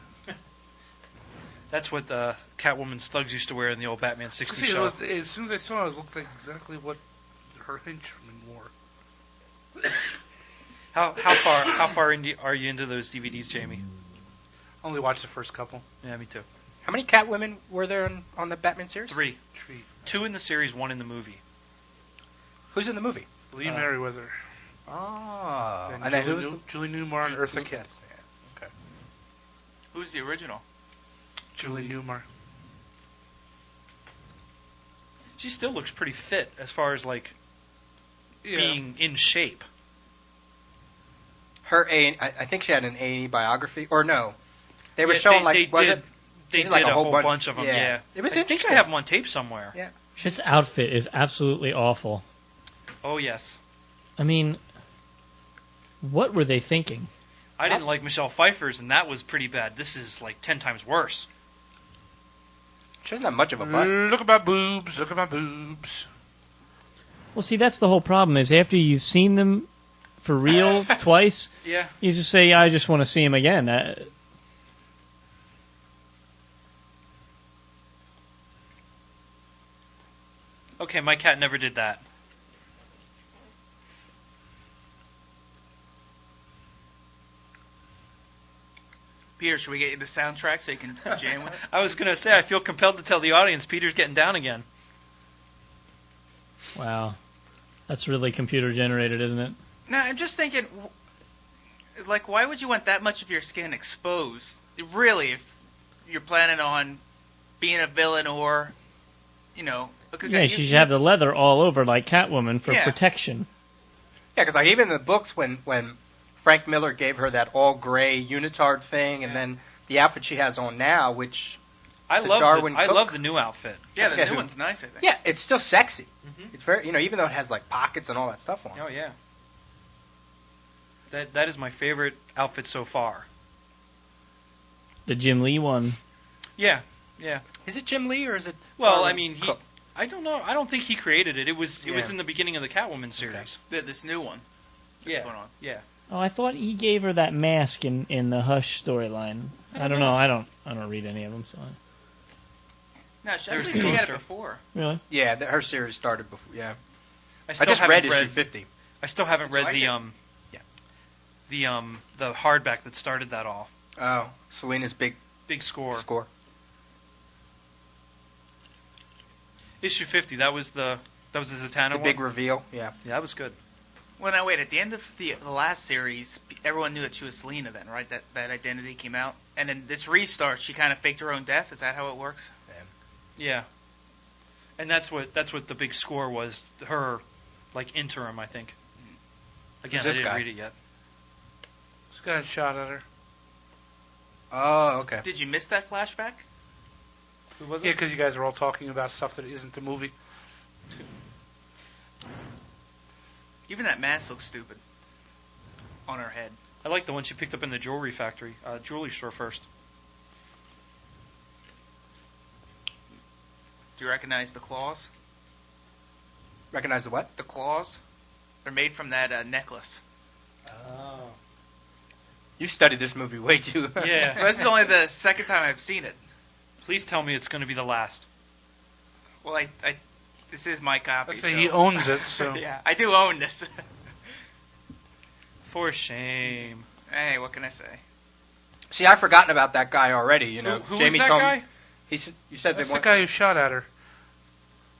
That's what the Catwoman's thugs used to wear in the old Batman 60s show. As soon as I saw it, it looked like exactly what her henchmen wore. How far are you into those DVDs, Jamie? Only watched the first couple. Yeah, me too. How many Catwomen were there on the Batman series? 3. Treat. 2 in the series, 1 in the movie. Who's in the movie? Lee Merriweather. Oh. And And then Julie, who's Julie Newmar and Eartha Kitt. Yeah. Okay. Who's the original? Julie Newmar. She still looks pretty fit as far as like Yeah. being in shape. I think she had an A&E biography, or no? They were Yeah, showing they was did, it? They Is did it like a a whole whole bunch of them. yeah. Yeah, It was I think interesting. I have them on tape somewhere. Yeah. this outfit is absolutely awful. Oh yes, I mean, what were they thinking? I didn't like Michelle Pfeiffer's, and that was pretty bad. This is like 10 times worse. She doesn't have much of a butt. Look at my boobs. Look at my boobs. Well, see, that's the whole problem. Is after you've seen them for real twice, Yeah, you just say, "I just want to see him again." okay, my cat never did that. Peter, should we get you the soundtrack so you can jam with it? I was gonna say I feel compelled to tell the audience Peter's getting down again. Wow, that's really computer generated, isn't it? No, I'm just thinking, like, why would you want that much of your skin exposed? Really, if you're planning on being a villain or, a good guy. Yeah, she should have the leather all over like Catwoman for Yeah. protection. Yeah, because like even in the books when Frank Miller gave her that all gray unitard thing, and then the outfit she has on now, which I It's a love Darwin I Cook. love the new outfit. Yeah, I the forget new who- one's nice, I think. yeah, it's still sexy. Mhm. It's very even though it has like pockets and all that stuff on. Oh yeah, that is my favorite outfit so far. The Jim Lee one. Yeah. Is it Jim Lee or is it? Well, Darwin I mean, Cook? I don't know. I don't think he created it. It was Yeah. in the beginning of the Catwoman series. This new one that's Yeah. going on. Yeah. Oh, I thought he gave her that mask in the Hush storyline. I don't know. I don't read any of them. So No, I There's believe the she had poster. it before. really, Yeah, her series started before. Yeah, I I just haven't read issue 50. I still haven't Did you read the like Yeah. the hardback that started that all. Oh, Selena's big Big score. score. Issue 50. That was the Zatanna The one. big reveal. Yeah. Yeah, that was good. Well, now wait. At the end of the last series, everyone knew that she was Selena. Then, right? That identity came out, and in this restart, she kind of faked her own death. Is that how it works? Yeah. And that's what the big score was. Her like interim, I think. Again, Who's I this didn't guy? read it yet. This guy shot at her. Oh, okay. Did you miss that flashback? Who was Yeah, it? because you guys are all talking about stuff that isn't the movie. Even that mask looks stupid on her head. I like the one she picked up in the jewelry factory, jewelry store first. Do you recognize the claws? Recognize the what? The claws? They're made from that necklace. Oh. You studied this movie way too. Yeah. This is only the second time I've seen it. Please tell me it's going to be the last. Well, this is my copy. Let's say so. he owns it, so... Yeah, I do own this. For shame. Hey, what can I say? See, I've forgotten about that guy already. You know, Who Jamie was that told guy? me. You said That's they the guy who shot at her.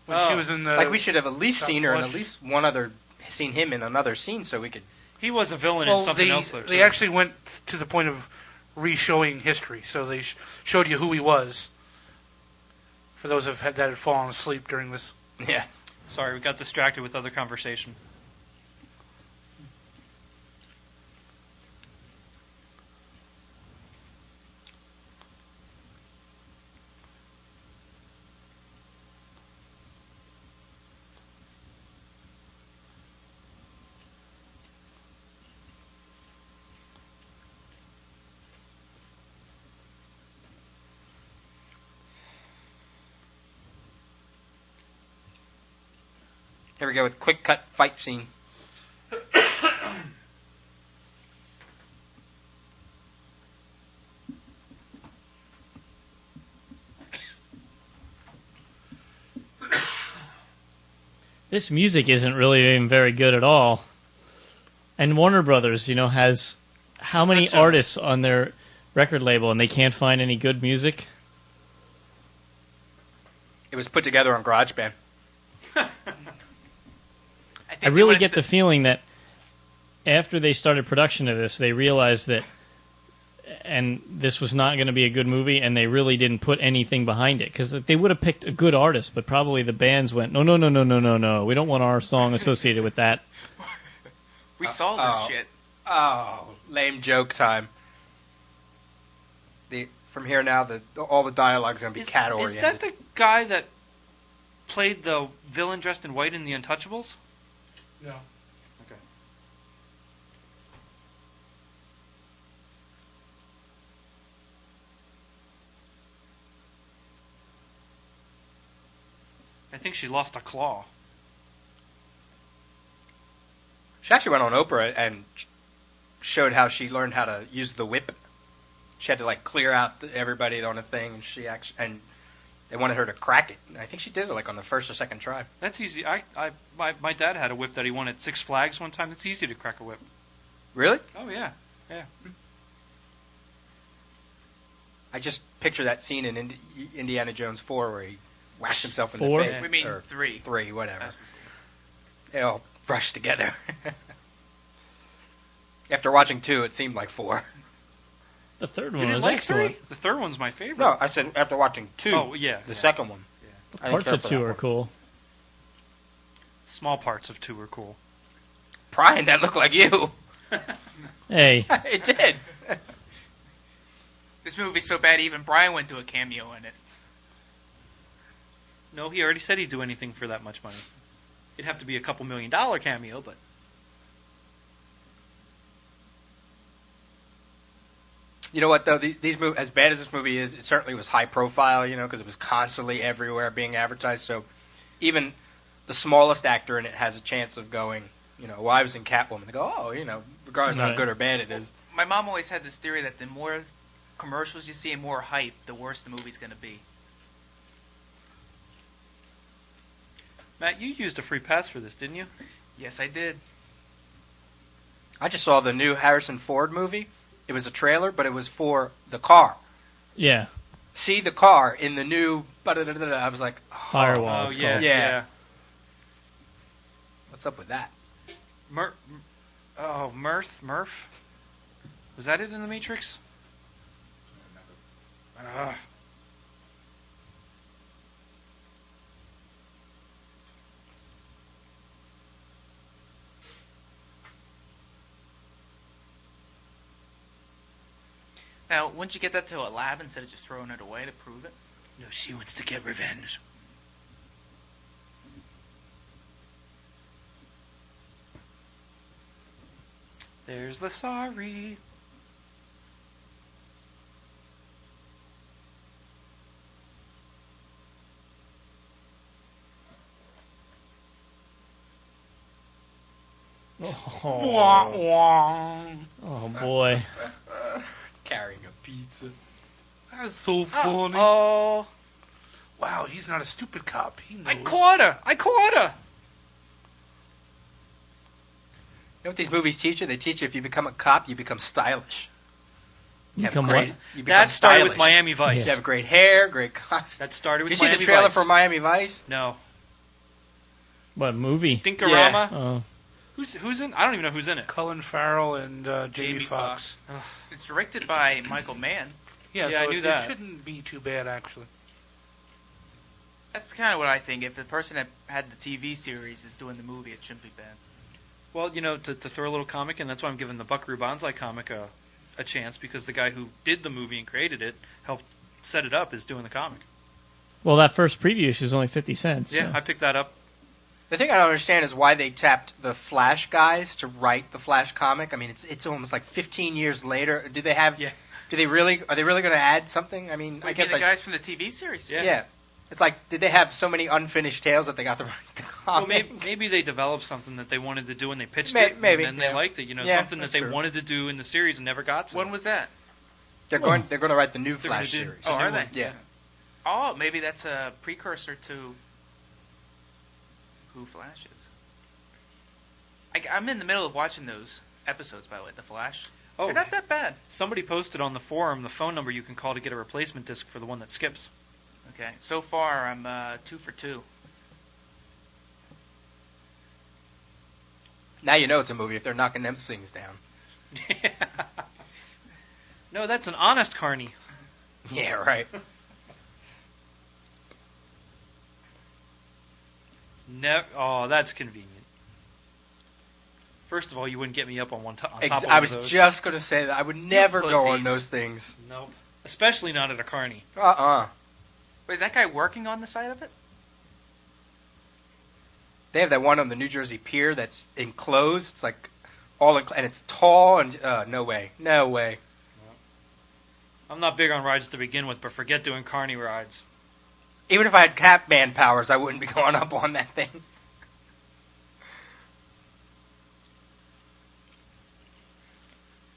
When she Oh. was in the... like we should have at least Shot seen her in at flush. least one other seen him in another scene so we could. He was a villain Well, in something they, else, though, too. they actually went to the point of re-showing history, so they showed you who he was. For those that had fallen asleep during this. Yeah. Sorry, we got distracted with other conversation. Here we go with quick cut fight scene. This music isn't really even very good at all. And Warner Brothers, has how many Such a- artists on their record label, and they can't find any good music? It was put together on GarageBand. I really get the feeling that after they started production of this, they realized that, and this was not going to be a good movie, and they really didn't put anything behind it. Because they would have picked a good artist, but probably the bands went, no, no, no, no, no, no, no. We don't want our song associated with that. We saw this oh. shit. Oh, lame joke time. From here now, all the dialogue's gonna be cat oriented. Is that the guy that played the villain dressed in white in The Untouchables? No. Okay. I think she lost a claw. She actually went on Oprah and showed how she learned how to use the whip. She had to clear out everybody on a thing, and they wanted her to crack it. And I think she did it on the first or second try. That's easy. My dad had a whip that he won at Six Flags one time. It's easy to crack a whip. Really? Oh yeah, yeah. I just picture that scene in Indiana Jones 4 where he whacked himself in 4? the face. We mean Or 3. 3, whatever. That's- They all brushed together. After watching 2, it seemed like 4. The third You one didn't was like excellent. 3? The third one's my favorite. No, I said after watching 2. Oh, yeah, The yeah. second one. I didn't Parts care of for 2 that are one. cool. Small parts of 2 are cool. Brian, that looked like you. Hey, It did. This movie's so bad, even Brian went to a cameo in it. No, he already said he'd do anything for that much money. It'd have to be a couple $1 million cameo, but You know what, though? These as bad as this movie is, it certainly was high profile, because it was constantly everywhere being advertised. So even the smallest actor in it has a chance of going, well, I was in Catwoman. They go, oh, regardless of how Right. good or bad it is. My mom always had this theory that the more commercials you see and more hype, the worse the movie's going to be. Matt, you used a free pass for this, didn't you? Yes, I did. I just saw the new Harrison Ford movie. It was a trailer, but it was for the car. yeah, See the car in the new... I was like, oh, Firewall. Oh it's yeah, called. Yeah. what's up with that? Murph? Was that it in the Matrix? Now, wouldn't you get that to a lab instead of just throwing it away to prove it? No, she wants to get revenge. There's the sorry. Wah, wah. Oh boy. Carrying a pizza. That's so funny. Oh, Wow, he's not a stupid cop. He knows. I caught her. You know what these movies teach you? They teach you if you become a cop, you become stylish. You have become great, what? You become That started with stylish. Miami Vice. You have great hair, great costume. That started with Did you see Miami the trailer Vice. for Miami Vice? No. What movie? Stinkorama. Oh. Who's in? I don't even know who's in it. Colin Farrell and Jamie Jamie Foxx. it's directed by Michael Mann. Yeah, Yeah, so I knew it that. shouldn't be too bad, actually. That's kind of what I think. If the person that had the TV series is doing the movie, it shouldn't be bad. Well, you know, to throw a little comic in, that's why I'm giving the Buckaroo Banzai comic a chance, because the guy who did the movie and created it, helped set it up, is doing the comic. Well, that first preview issue was only 50 cents. Yeah, so. I picked that up. The thing I don't understand is why they tapped the Flash guys to write the Flash comic. I mean, it's almost like 15 years later. Do they have? Yeah. Are they really going to add something? I mean, I Maybe guess the guys from the TV series. Yeah. Yeah. It's like, did they have so many unfinished tales that they got to write the Well, comic? maybe they developed something that they wanted to do and they pitched May- it, maybe, and then they yeah. liked it. You know, Yeah, something that that's they true. wanted to do in the series and never got to. When was that? They're going to write the new They're gonna Flash do- series. Oh, a new are they? one. Yeah. Oh, maybe that's a precursor to who Flash is. I'm in the middle of watching those episodes, by the way, The Flash. Oh, They're not that bad. somebody posted on the forum the phone number you can call to get a replacement disc for the one that skips. Okay. So far, I'm 2 for 2. Now you know it's a movie if they're knocking them things down. No, that's an honest Carney. Yeah, right. Oh, that's convenient. First of all, you wouldn't get me up on on top of one I of was those. just going to say that I would never go on pussies. those things. Nope. Especially not at a Carney. Wait, is that guy working on the side of it? They have that one on the New Jersey Pier that's enclosed. It's like and it's tall and no way. I'm not big on rides to begin with, but forget doing Carney rides. Even if I had Catman powers, I wouldn't be going up on that thing.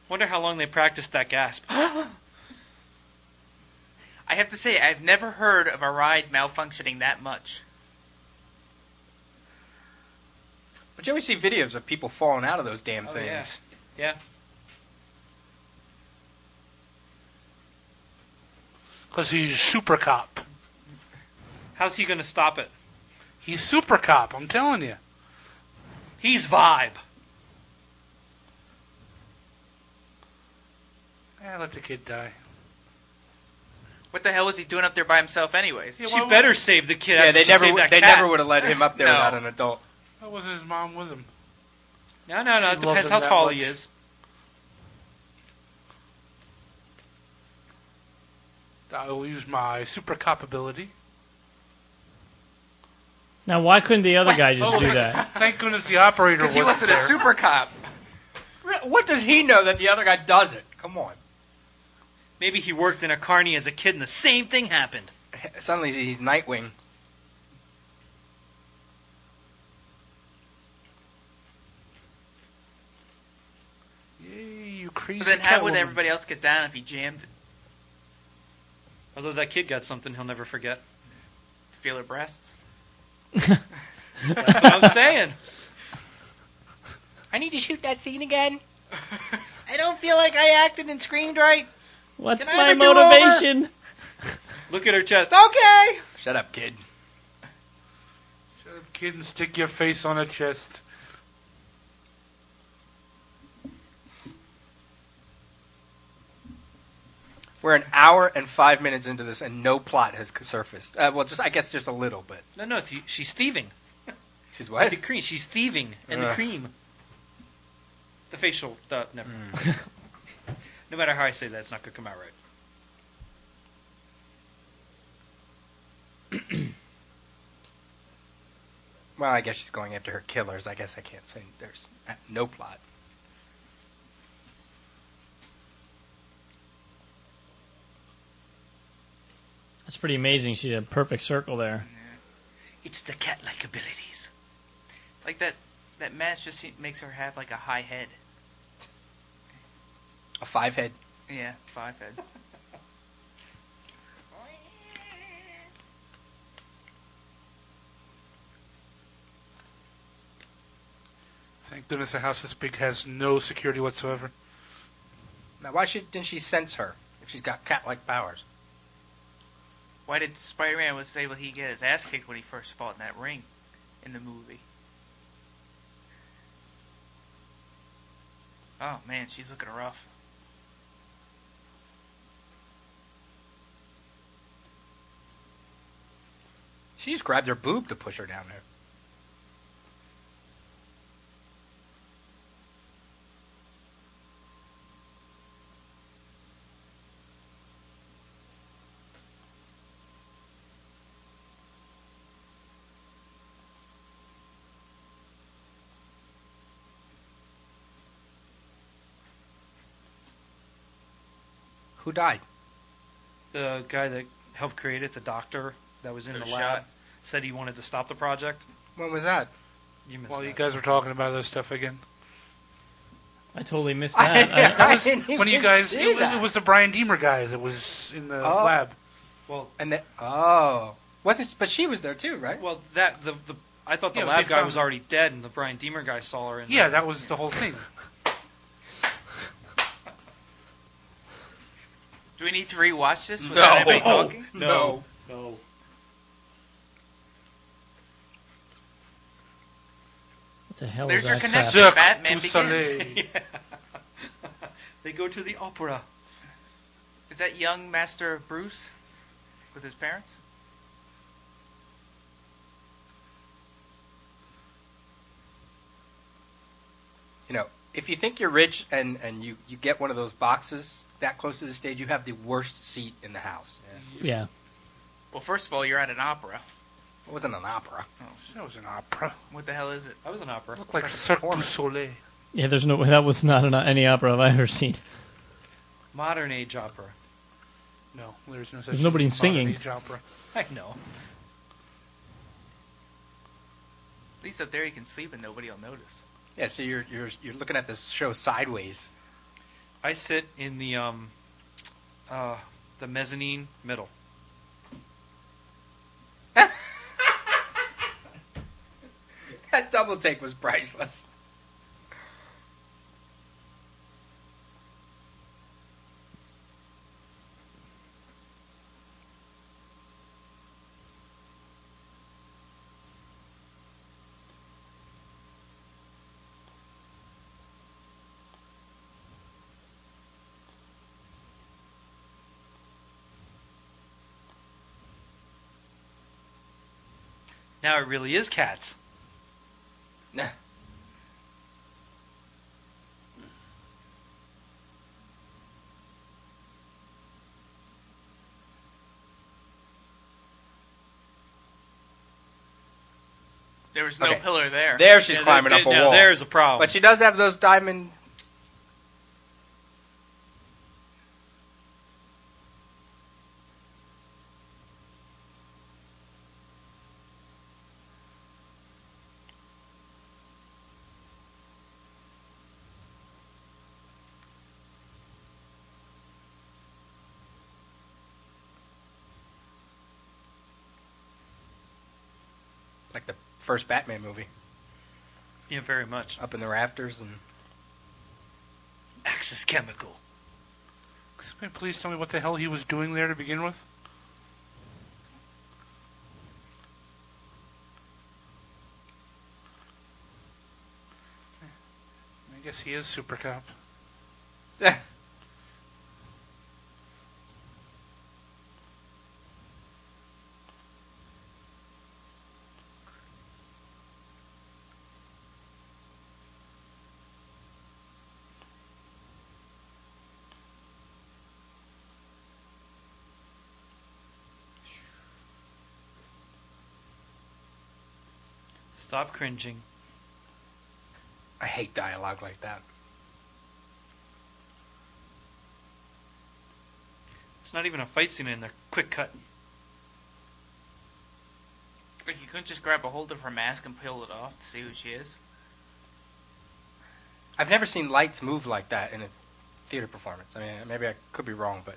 Wonder how long they practiced that gasp. I have to say, I've never heard of a ride malfunctioning that much. But you always see videos of people falling out of those damn Oh, things. Yeah. Because he's super cop. How's he going to stop it? He's super cop, I'm telling you. He's Vibe. Let the kid die. What the hell was he doing up there by himself anyways? Yeah, She why better wasn't- save the kid. Yeah, after they she never saved that they cat. never would have let him up there No. without an adult. Why wasn't his mom with him? No. It She depends loves how him that tall he much. is. I'll use my super cop ability. Now, why couldn't the other guy just do that? Thank goodness the operator Because he wasn't wasn't a there. super cop. What does he know that the other guy doesn't? Come on. Maybe he worked in a Carney as a kid and the same thing happened. Suddenly he's Nightwing. Yay, you crazy But then how would Catwoman. everybody else get down if he jammed Although that kid got something he'll never forget. to feel her breasts? That's what I'm saying. I need to shoot that scene again. I don't feel like I acted and screamed right. What's Can I my have a do-over? motivation? Look at her chest. Okay. Shut up, kid. Shut up, kid, and stick your face on a chest. We're an hour and 5 minutes into this, and no plot has surfaced. Well, I guess just a little bit. No, she's thieving. She's The what? cream. She's thieving in the Ugh. cream. The facial. Never. No matter how I say that, it's not going to come out right. Well, I guess she's going after her killers. I guess I can't say there's no plot. That's pretty amazing. She did a perfect circle there. It's the cat-like abilities. Like that mask just makes her have like a high head. A 5-head. Yeah, 5 head. Thank goodness a house this big has no security whatsoever. Now, why didn't she sense her if she's got cat-like powers? Why did Spider-Man was able he get his ass kicked when he first fought in that ring in the movie? Oh man, she's looking rough. She just grabbed her boob to push her down there. Who died? The guy that helped create it, the doctor that was in Who the was lab, shot? said he wanted to stop the project. When was that? You missed While that. you guys were talking about this stuff again. I totally missed that. I didn't When you even guys, see it that. was the Brian Deemer guy that was in the Oh. lab. Well, wasn't? But she was there too, right? well, that the I thought the Yeah, but lab they guy found- was already dead, and the Brian Deemer guy saw her. Yeah, that was the whole thing. Do we need to rewatch this without anybody talking? No. What the hell There's is your that connection. crap? Batman du Begins. Soleil. They go to the opera. Is that young Master Bruce with his parents? You know, if you think you're rich and you get one of those boxes that close to the stage, you have the worst seat in the house. Yeah. Well, first of all, you're at an opera. It wasn't an opera. That was an opera. What the hell is it? That was an opera. Looked like It's like a Cirque du performance. Soleil. Yeah, there's no. That was not any opera I've ever seen. Modern age opera. No, there's no such There's nobody thing as modern singing. age opera. I know. At least up there you can sleep and nobody will notice. Yeah, so you're looking at this show sideways. I sit in the mezzanine middle. That double take was priceless. Now it really is cats. Nah. There was no Okay. pillar there. There she's climbing up a now wall. There's a problem. But she does have those diamond. Like the first Batman movie, Yeah, very much. up in the rafters and. Axis Chemical. Somebody please tell me what the hell he was doing there to begin with? I guess he is Super Cop. Stop cringing. I hate dialogue like that. It's not even a fight scene in there. Quick cut. Like, you couldn't just grab a hold of her mask and peel it off to see who she is? I've never seen lights move like that in a theater performance. I mean, maybe I could be wrong, but...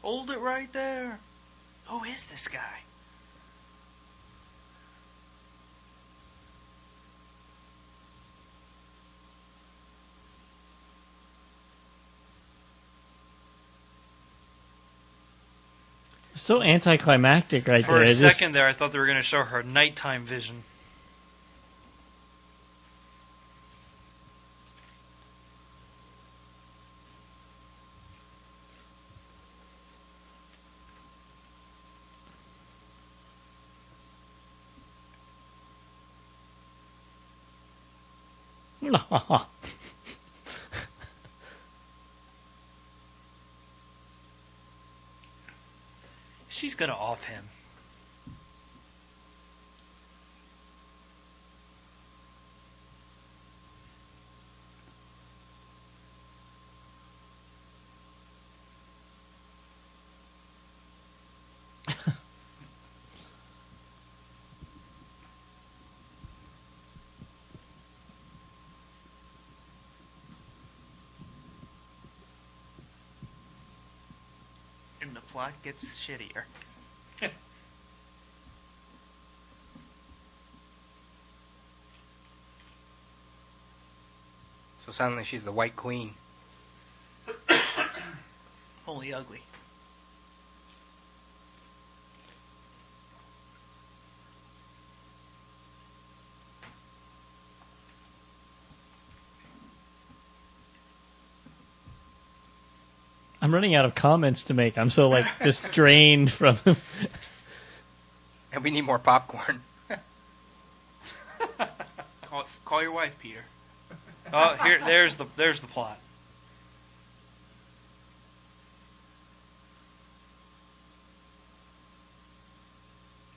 Hold it right there. Who is this guy? So anticlimactic right For there. a second there, I thought they were going to show her nighttime vision. She's going to off him. And the plot gets shittier. So suddenly she's the White Queen. Holy ugly. I'm running out of comments to make. I'm so like just drained from. And we need more popcorn. Call your wife, Peter. Oh, there's the plot.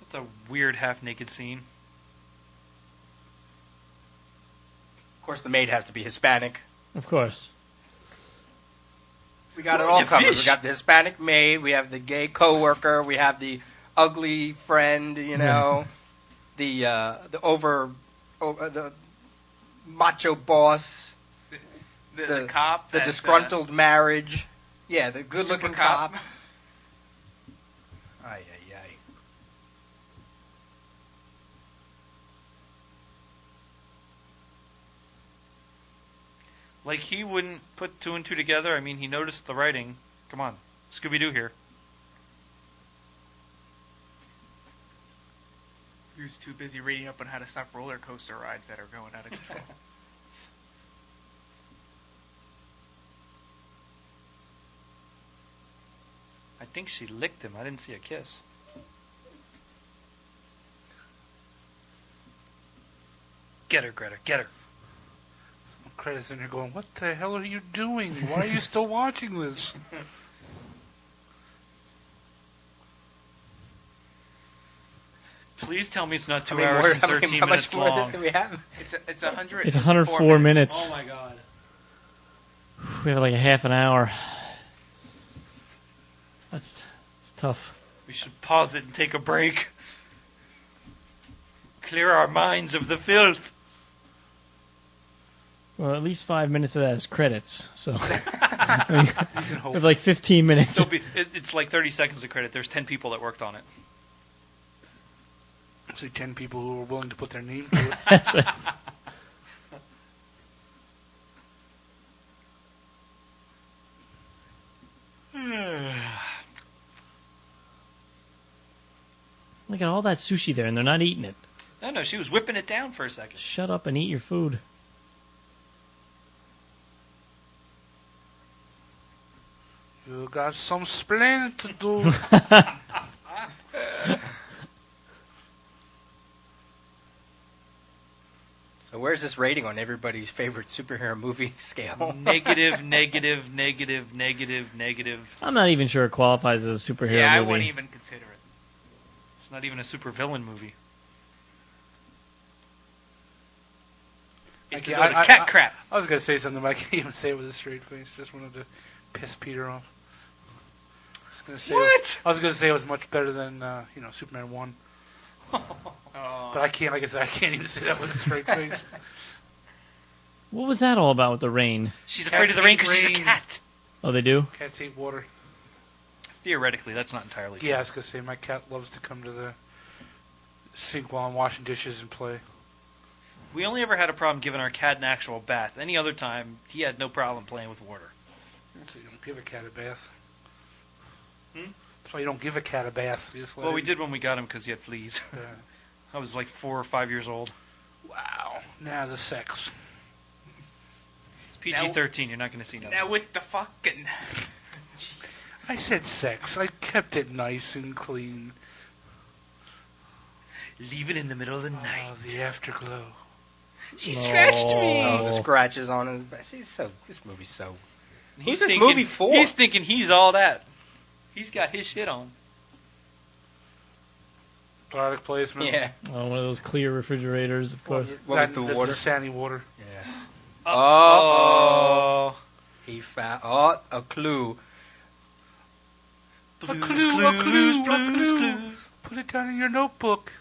It's a weird half-naked scene. Of course, the maid has to be Hispanic. Of course. We got it Where'd all you covered. fish? We got the Hispanic maid. We have the gay coworker. We have the ugly friend. You know, the macho boss. The cop. The that's, disgruntled marriage. Yeah, the good-looking super cop. Ay, ay, ay. Like he wouldn't put two and two together. I mean, he noticed the writing. Come on, Scooby-Doo here. He was too busy reading up on how to stop roller coaster rides that are going out of control. I think she licked him. I didn't see a kiss. Get her, Greta. Get her. Credits in here going, what the hell are you doing? Why are you still watching this? Please tell me it's not 2 How many hours more- and how many- 13 how minutes much more of long. this do we have? It's 100. It's 104 minutes. Oh my god. We have like a half an hour. It's tough. We should pause it and take a break. Clear our minds of the filth. Well, at least 5 minutes of that is credits. So You can we hope. have like 15 minutes. It's like 30 seconds of credit. There's 10 people that worked on it. See 10 people who were willing to put their name to it. That's right. They got all that sushi there, and they're not eating it. No, she was whipping it down for a second. Shut up and eat your food. You got some splaining to do. So where's this rating on everybody's favorite superhero movie scale? Negative, negative, negative, negative, negative. I'm not even sure it qualifies as a superhero Yeah, I movie. wouldn't even consider it. It's not even a supervillain movie. It's Okay, a cat crap. I was going to say something, but I can't even say it with a straight face. Just wanted to piss Peter off. What? I was going to say it was much better than, Superman 1. But I can't, like I said, I can't even say that with a straight face. What was that all about with the rain? She's afraid of the rain because she's a cat. Oh, they do? Cats hate water. Theoretically, that's not entirely true. Yeah, I was going to say, my cat loves to come to the sink while I'm washing dishes and play. We only ever had a problem giving our cat an actual bath. Any other time, he had no problem playing with water. So you don't give a cat a bath. That's why you don't give a cat a bath. You just let Well, we him- did when we got him because he had fleas. Yeah. I was like 4 or 5 years old. Wow. Now the sex. It's PG-13. You're not going to see nothing. Now with the fucking... I said sex. I kept it nice and clean. Leave it in the middle of the night. Oh, the afterglow. She scratched me! Oh, the scratches on his back. See, this movie's so... Who's this thinking- movie for? He's thinking he's all that. He's got his shit on. Product placement. Yeah. Oh, one of those clear refrigerators, of course. What was the water? The sandy water. Yeah. Oh. He found... a clue. Blues, clue, clues, a clue, a blues, clue. clues. Put it down in your notebook.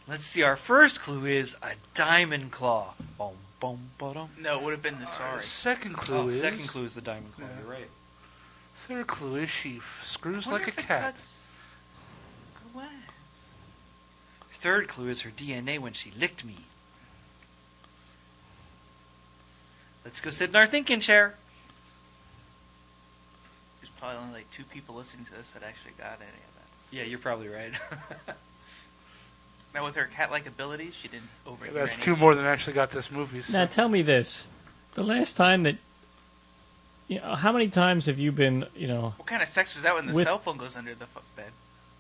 Let's see. Our first clue is a diamond claw. Boom, boom, ba-dum. No, it would have been the sorry. Second clue Oh, is... second clue is the diamond claw. Yeah. You're right. Third clue is she screws Wonder like a if it cat. cuts glass. Third clue is her DNA when she licked me. Let's go sit in our thinking chair. There's probably only like 2 people listening to this that actually got any of that. Yeah, you're probably right. Now with her cat-like abilities, she didn't overhear That's any 2 of it. more than actually got this movie. So. Now, tell me this. The last time that... how many times have you been, What kind of sex was that when the With- cell phone goes under the bed?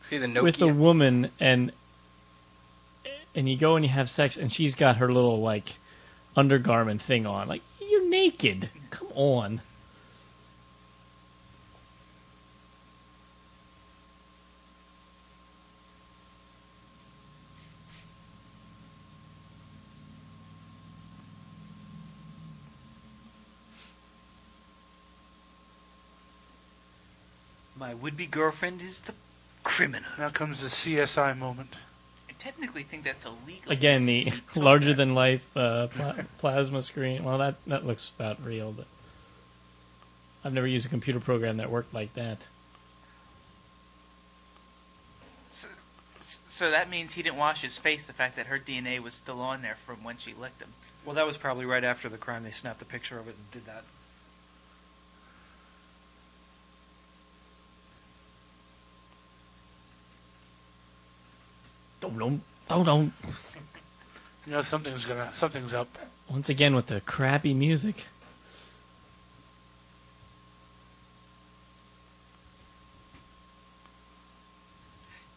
See the Nokia? with a woman and you go and you have sex and she's got her little, like, undergarment thing on? Like, you're naked. Come on. My would-be girlfriend is the criminal. Now comes the CSI moment. I technically think that's illegal. Again, the You took that. larger-than-life plasma screen. Well, that looks about real, but I've never used a computer program that worked like that. So that means he didn't wash his face, the fact that her DNA was still on there from when she licked him. Well, that was probably right after the crime. They snapped a picture of it and did that. Don't. You know something's up. Once again with the crappy music.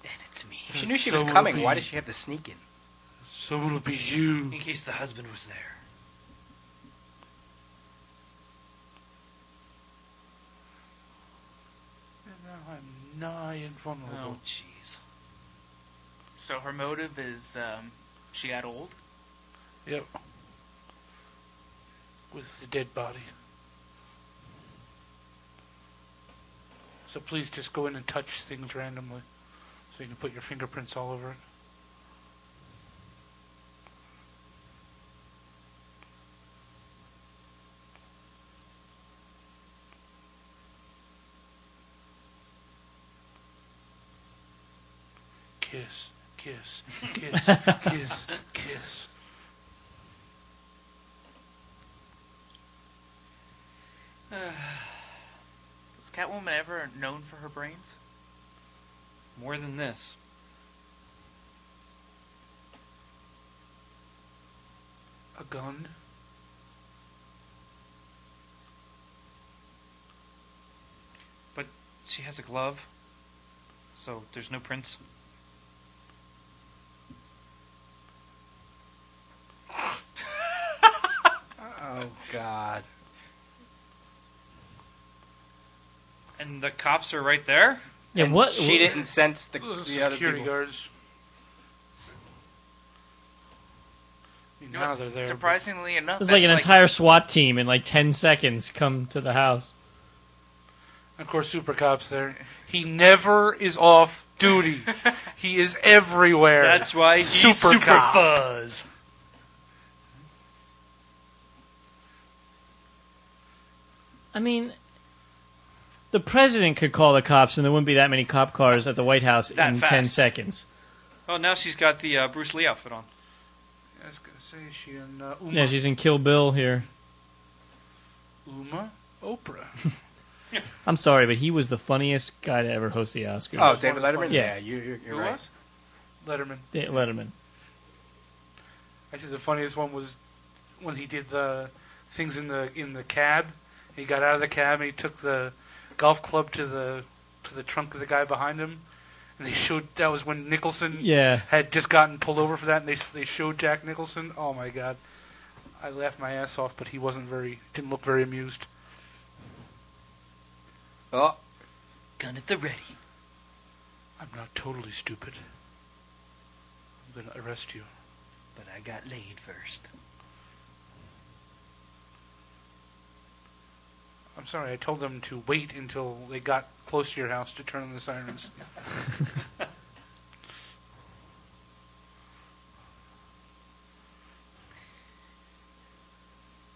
And it's me. If she knew she So was will coming, be- why did she have to sneak in? So it'll be you. In case the husband was there. And now I'm nigh and vulnerable. Oh, jeez. So her motive is she got old? Yep. With the dead body. So please just go in and touch things randomly. So you can put your fingerprints all over it. Kiss, kiss, kiss, kiss, kiss. Was Catwoman ever known for her brains? More than this. A gun. But she has a glove, so there's no prints. Oh God. And the cops are right there? Yeah, And what? She didn't sense the other Security people. guards. You know Now what, they're there. surprisingly enough, It's like an that's entire SWAT team in like 10 seconds come to the house. Of course, Super Cop's there. He never is off duty. He is everywhere. That's why he's Super Cop. Fuzz. I mean, the president could call the cops and there wouldn't be that many cop cars at the White House That in fast. 10 seconds. Oh, now she's got the Bruce Lee outfit on. I was gonna say she and Uma. Yeah, she's in Kill Bill here. Uma Oprah. I'm sorry, but he was the funniest guy to ever host the Oscars. Oh, David Letterman. Yeah. You're Who right. was? Letterman. Letterman. Actually, the funniest one was when he did the things in the cab. He got out of the cab and he took the golf club to the trunk of the guy behind him, and they showed that was when Nicholson Yeah. had just gotten pulled over for that, and they showed Jack Nicholson. Oh my God, I laughed my ass off, but he didn't look very amused. Oh, Gun at the ready. I'm not totally stupid. I'm gonna arrest you. But I got laid first. I'm sorry, I told them to wait until they got close to your house to turn on the sirens. I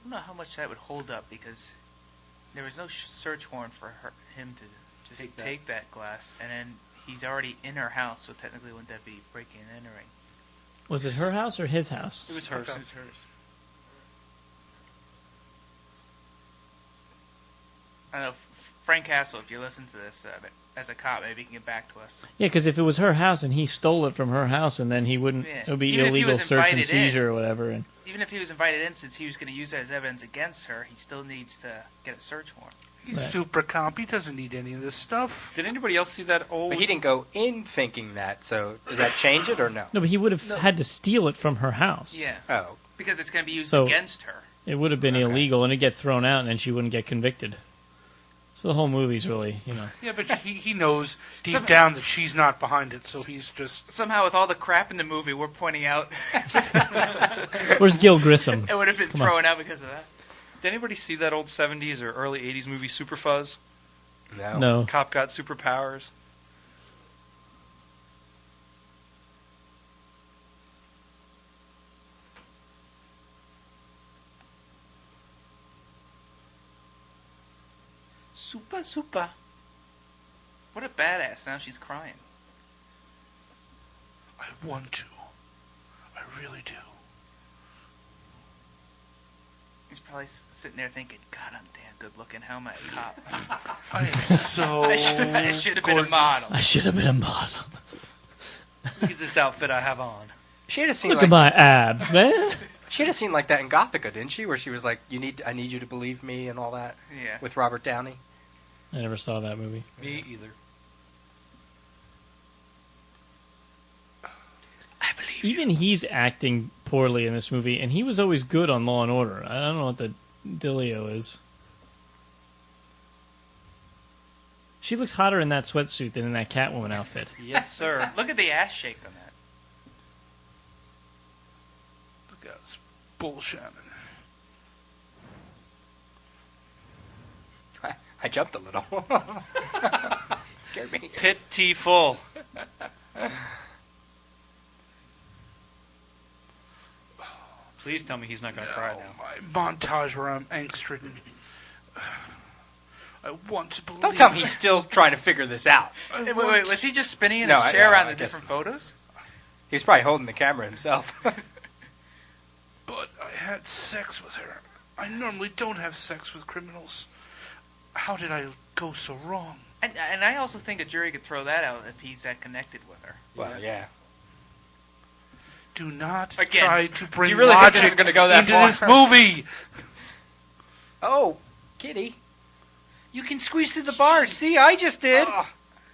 don't know how much that would hold up because there was no search warrant for him to just take that glass, and then he's already in her house, so technically wouldn't that be breaking and entering? Was it her house or his house? It was hers. It was hers. I don't know, Frank Castle, if you listen to this as a cop, maybe he can get back to us. Yeah, because if it was her house and he stole it from her house, and then he wouldn't, Yeah. it would be Even if he illegal was search and invited in. seizure or whatever. And Even if he was invited in, since he was going to use that as evidence against her, he still needs to get a search warrant. He's Right. super comp. He doesn't need any of this stuff. Did anybody else see that old... but he didn't go in thinking that. So does that change it or no? no, but he would have had to steal it from her house. Yeah, Oh, because it's going to be used So- against her. It would have been Okay. illegal, and it'd get thrown out, and then she wouldn't get convicted. So the whole movie's really, Yeah, but he knows deep Some- down that she's not behind it, so he's just... Somehow, with all the crap in the movie, we're pointing out Where's Gil Grissom? it would have been Come on. thrown out because of that. Did anybody see that old 70s or early 80s movie Super Fuzz? no. No. Cop got superpowers. Super. What a badass. Now she's crying. I want to. I really do. He's probably sitting there thinking, God, I'm damn good looking. How am I a cop? I am so I should have been a gorgeous. model. I should have been a model. Look at this outfit I have on. She had a scene Look like at my abs, man. she had a scene like that in Gothica, didn't she? Where she was like, I need you to believe me" and all that Yeah. with Robert Downey. I never saw that movie. Me either. I believe Even he's acting poorly in this movie, and he was always good on Law and Order. I don't know what the dealio is. She looks hotter in that sweatsuit than in that Catwoman outfit. Yes, sir. Look at the ass shake on that. Look at this bullshit. I jumped a little. Scared me. Pitiful. Please tell me he's not going to cry now. My montage where I'm angst-ridden. I want to believe. Don't tell me he's still trying to figure this out. I Wait, want was he just spinning in No, his chair around I the guess different not. photos? He was probably holding the camera himself. But I had sex with her. I normally don't have sex with criminals. How did I go so wrong? And I also think a jury could throw that out if he's that connected with her. Well, yeah. Do not Again, try to bring you really think this logic is gonna go that into far? this movie. Oh, kitty. You can squeeze through the bars. See, I just did. Oh,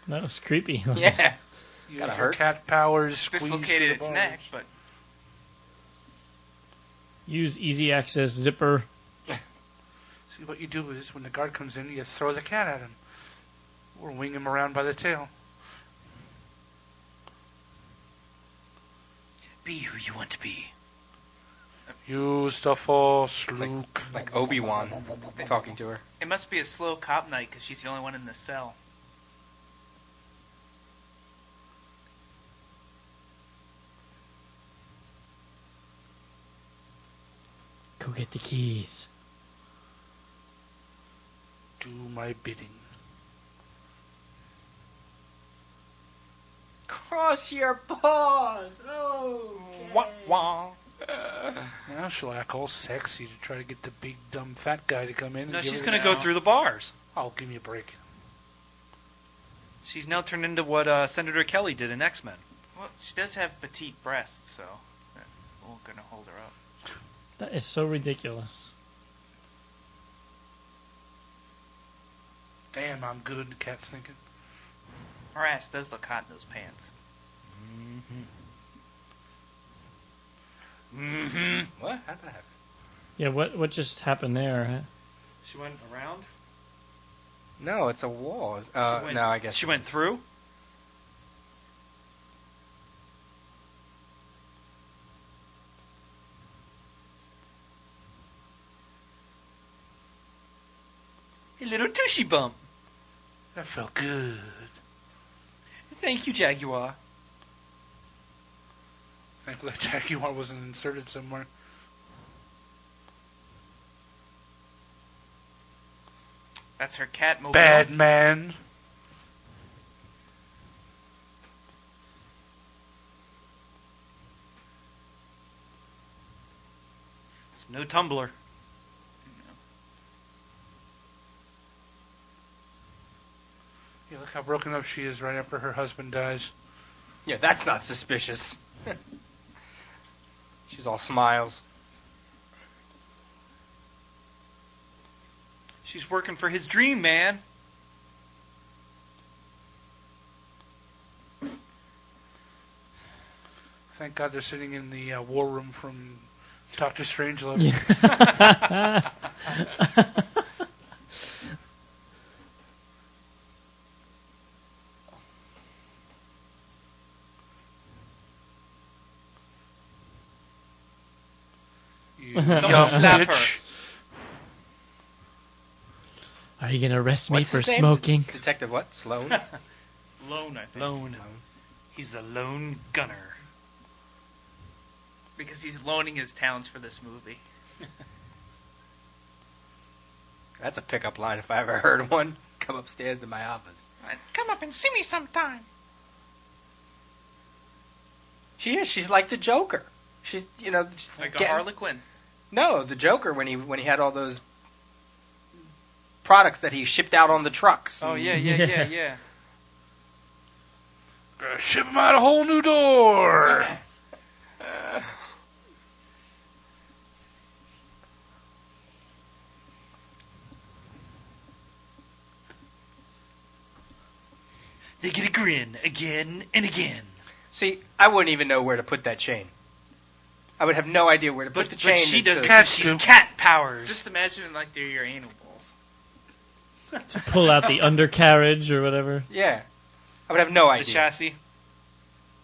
That was creepy. yeah. Use gotta your hurt. cat powers. Squeeze Dislocated through its the neck, bars. but Use easy access zipper. See, what you do is when the guard comes in, you throw the cat at him. Or wing him around by the tail. Be who you want to be. Use the force, Luke. Like Obi-Wan talking to her. it must be a slow cop night because she's the only one in the cell. Go get the keys. Do my bidding. Cross your paws. Oh. Wah, wah. Now she'll act all sexy to try to get the big, dumb, fat guy to come in. No, and give she's her going to the- go through the bars. Oh, give me a break. She's now turned into what Senator Kelly did in X-Men. Well, she does have petite breasts, so we're gonna hold her up. That is so ridiculous. Damn, I'm good, the cat's thinking. Her ass does look hot in those pants. What? How'd that happen? Yeah, what just happened there? Huh? She went around? No, it's a wall. She went- No, I guess. She went through? A little tushy bump. That felt good. Thank you, Jaguar. Thankfully, Jaguar wasn't inserted somewhere. That's her Catmobile. Bad man. It's no tumbler. Yeah, look how broken up she is right after her husband dies. Yeah, that's not suspicious. She's all smiles. She's working for his dream, man. Thank God they're sitting in the war room from Doctor Strangelove. You Someone young slap bitch. Are you gonna arrest me What's for his name? smoking? Detective what? Sloan? Lone, I think. Lone. He's the lone gunner. Because he's loaning his talents for this movie. That's a pickup line if I ever heard one. Come upstairs to my office. Come up and see me sometime. She is. She's like the Joker. She's, she's Like a getting- Harlequin. No, the Joker when he had all those products that he shipped out on the trucks. Oh, yeah. Gonna ship him out a whole new door. They get a grin again and again. See, I wouldn't even know where to put that chain. I would have no idea where to put the chain. But she does into- because she's cat powers. Just imagine like they're your anal balls. To pull out the undercarriage or whatever. Yeah. I would have no the idea. chassis.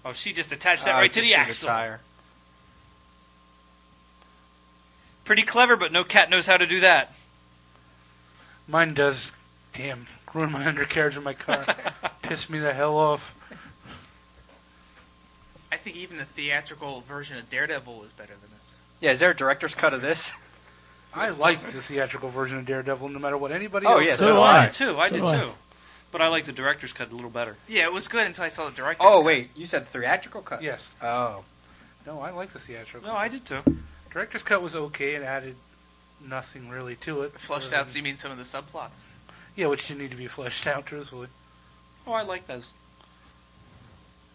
Oh, she just attached that right to just the axle. tire. Pretty clever, but no cat knows how to do that. Mine does. Damn. Ruin my undercarriage of my car. Piss me the hell off. I think even the theatrical version of Daredevil was better than this. Yeah, is there a director's cut of this? I like the theatrical version of Daredevil no matter what anybody Oh, else yeah, says. so do I I. did too. I So did do I. too. But I like the director's cut a little better. Yeah, it was good until I saw the director's Oh, cut. wait. You said theatrical cut? Yes. Oh. No, I like the theatrical. No, I did too. Director's cut was okay. It added nothing really to it. Flushed other out, than- so you mean some of the subplots? Yeah, which didn't need to be fleshed out, truthfully. Oh, I like those.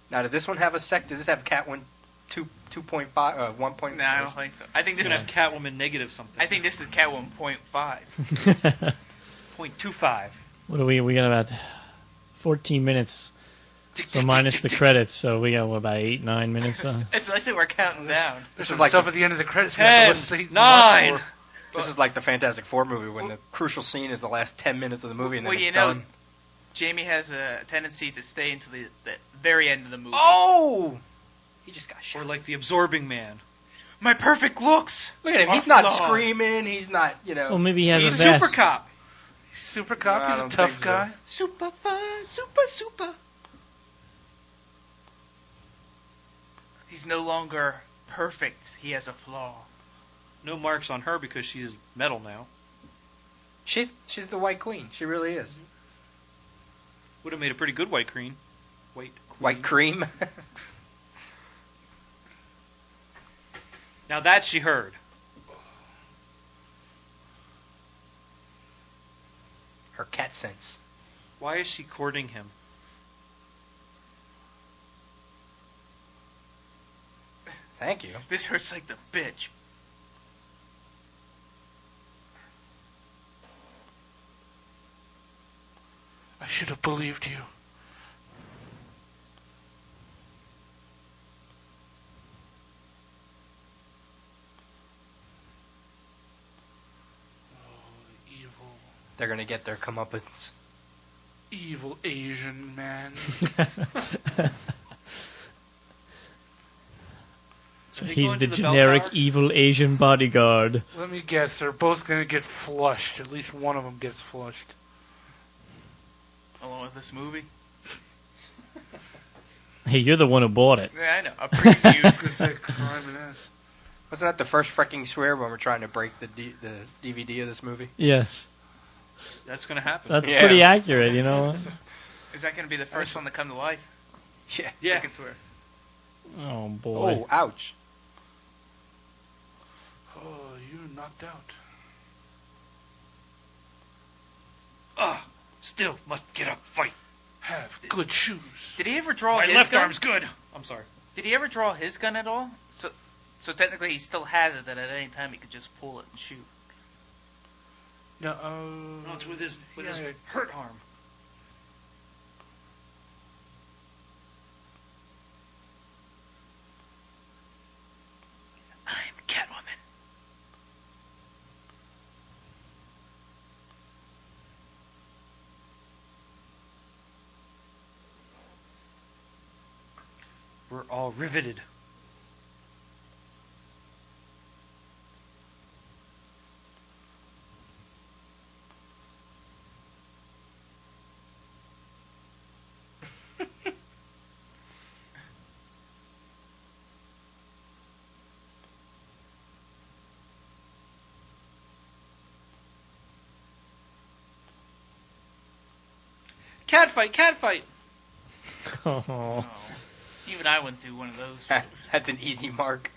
Now, did this one have a did this have 2.5, 1 point. No, I don't think so. I think It's this going is. to have Catwoman negative something. I think this is Catwoman 0.5. 0.25. What are we? We got about 14 minutes. So minus the credits, so we got what, about 8-9 minutes. It's I say we're counting down. There's is some like stuff the- at the end of the credits. We have to 10, list the 9. This is like the Fantastic Four movie when the crucial scene is the last 10 minutes of the movie and then Well, it's you know, done. Jamie has a tendency to stay until the very end of the movie. Oh! He just got Or shot. like the Absorbing Man. My perfect looks! Look at him. are He's not flawed. screaming. He's not, well, maybe he has He's a a super vest. cop. Super cop. I He's a don't tough think so. guy. Super fun. Super. He's no longer perfect. He has a flaw. No marks on her because she's metal now. She's the White Queen. She really is. Would have made a pretty good white queen. White cream. Now that she heard. Her cat sense. Why is she courting him? Thank you. This hurts like the bitch. I should have believed you. Oh, evil, They're gonna get their comeuppance. evil Asian man. Are they He's going the to the bell generic tower? evil Asian bodyguard. Let me guess. They're both gonna get flushed. At least one of them gets flushed. Along with this movie. Hey, you're the one who bought it. Yeah, I know. A preview. Because they crime it is. Wasn't that the first freaking swear when we're trying to break the DVD of this movie? Yes, That's going to happen. that's Yeah. pretty accurate. You know. Is that going to be the first one to come to life? Yeah. Yeah. I can swear. Oh boy. Oh, ouch. Oh, you knocked out. Still must get up, fight. Have good shoes. Did he ever draw My his left gun? arm's good. I'm sorry. Did he ever draw his gun at all? So technically he still has it that at any time he could just pull it and shoot. No, No, it's with his yeah. hurt arm. I'm Catwoman. We're all riveted. Cat fight. Oh. Even I went through one of those jokes. That's an easy mark.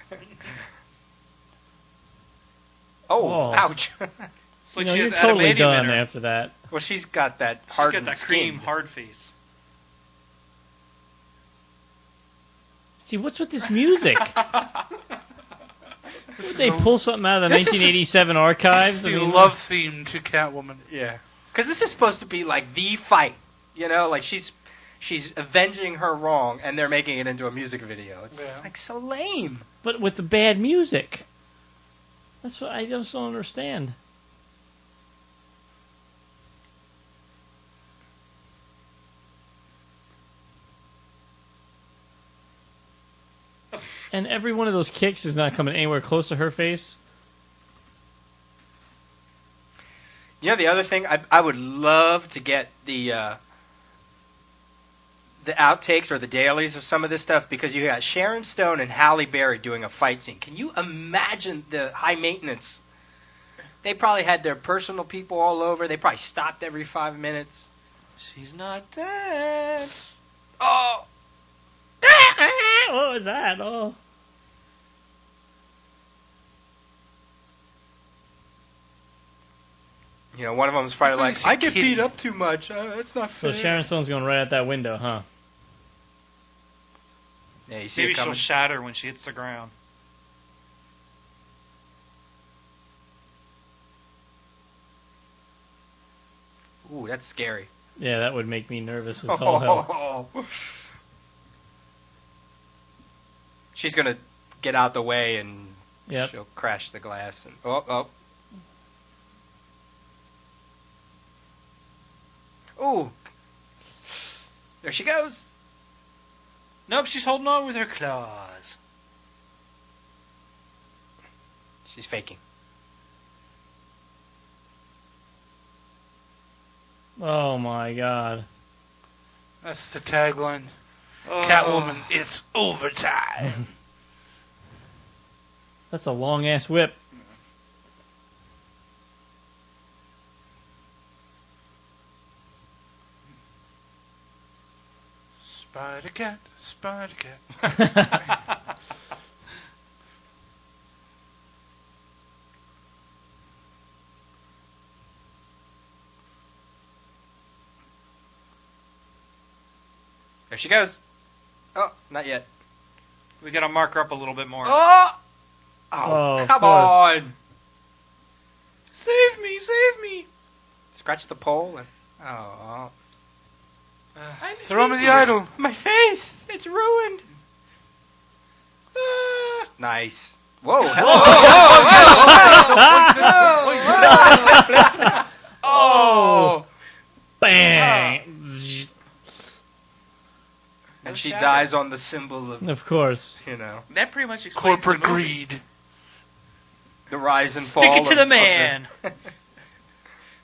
Oh, Oh. ouch. It's like You know, she you're has totally adamantium done in her. after that. Well, she's got that She's hardened got that skin. cream hard face. See, what's with this music? Would they pull something out of the This is 1987 archives? The love theme to Catwoman. Yeah. Because this is supposed to be like the fight. You know, like she's avenging her wrong, and they're making it into a music video. It's Yeah. like so lame. but with the bad music. That's what I just don't understand. And every one of those kicks is not coming anywhere close to her face. You know, the other thing, I would love to get the outtakes or the dailies of some of this stuff, because you got Sharon Stone and Halle Berry doing a fight scene. Can you imagine the high maintenance? They probably had their personal people all over. They probably stopped every 5 minutes. She's not dead. Oh! What was that? Oh. You know, one of them was probably like, It's I get kitty. beat up too much. It's not So fair. Sharon Stone's going right out that window, huh? Yeah, you see Maybe it she'll coming. shatter when she hits the ground. Ooh, that's scary. Yeah, that would make me nervous as all hell. She's gonna get out the way and Yep. she'll crash the glass. And oh. Ooh. There she goes. Nope, she's holding on with her claws. She's faking. Oh my god. That's the tagline. Oh. Catwoman, it's overtime. That's a long ass whip. Spider Cat, Spider Cat. There she goes. Oh, not yet. We gotta mark her up a little bit more. Oh, Oh, of come course. on. Save me, save me! Scratch the pole. And, oh. Throw me the idol. My face. It's ruined. Nice. Whoa. Oh. Bang! And she dies on the symbol of, Of course. That pretty much explains Corporate the movie. greed. the rise and fall. Stick it to of- the of man!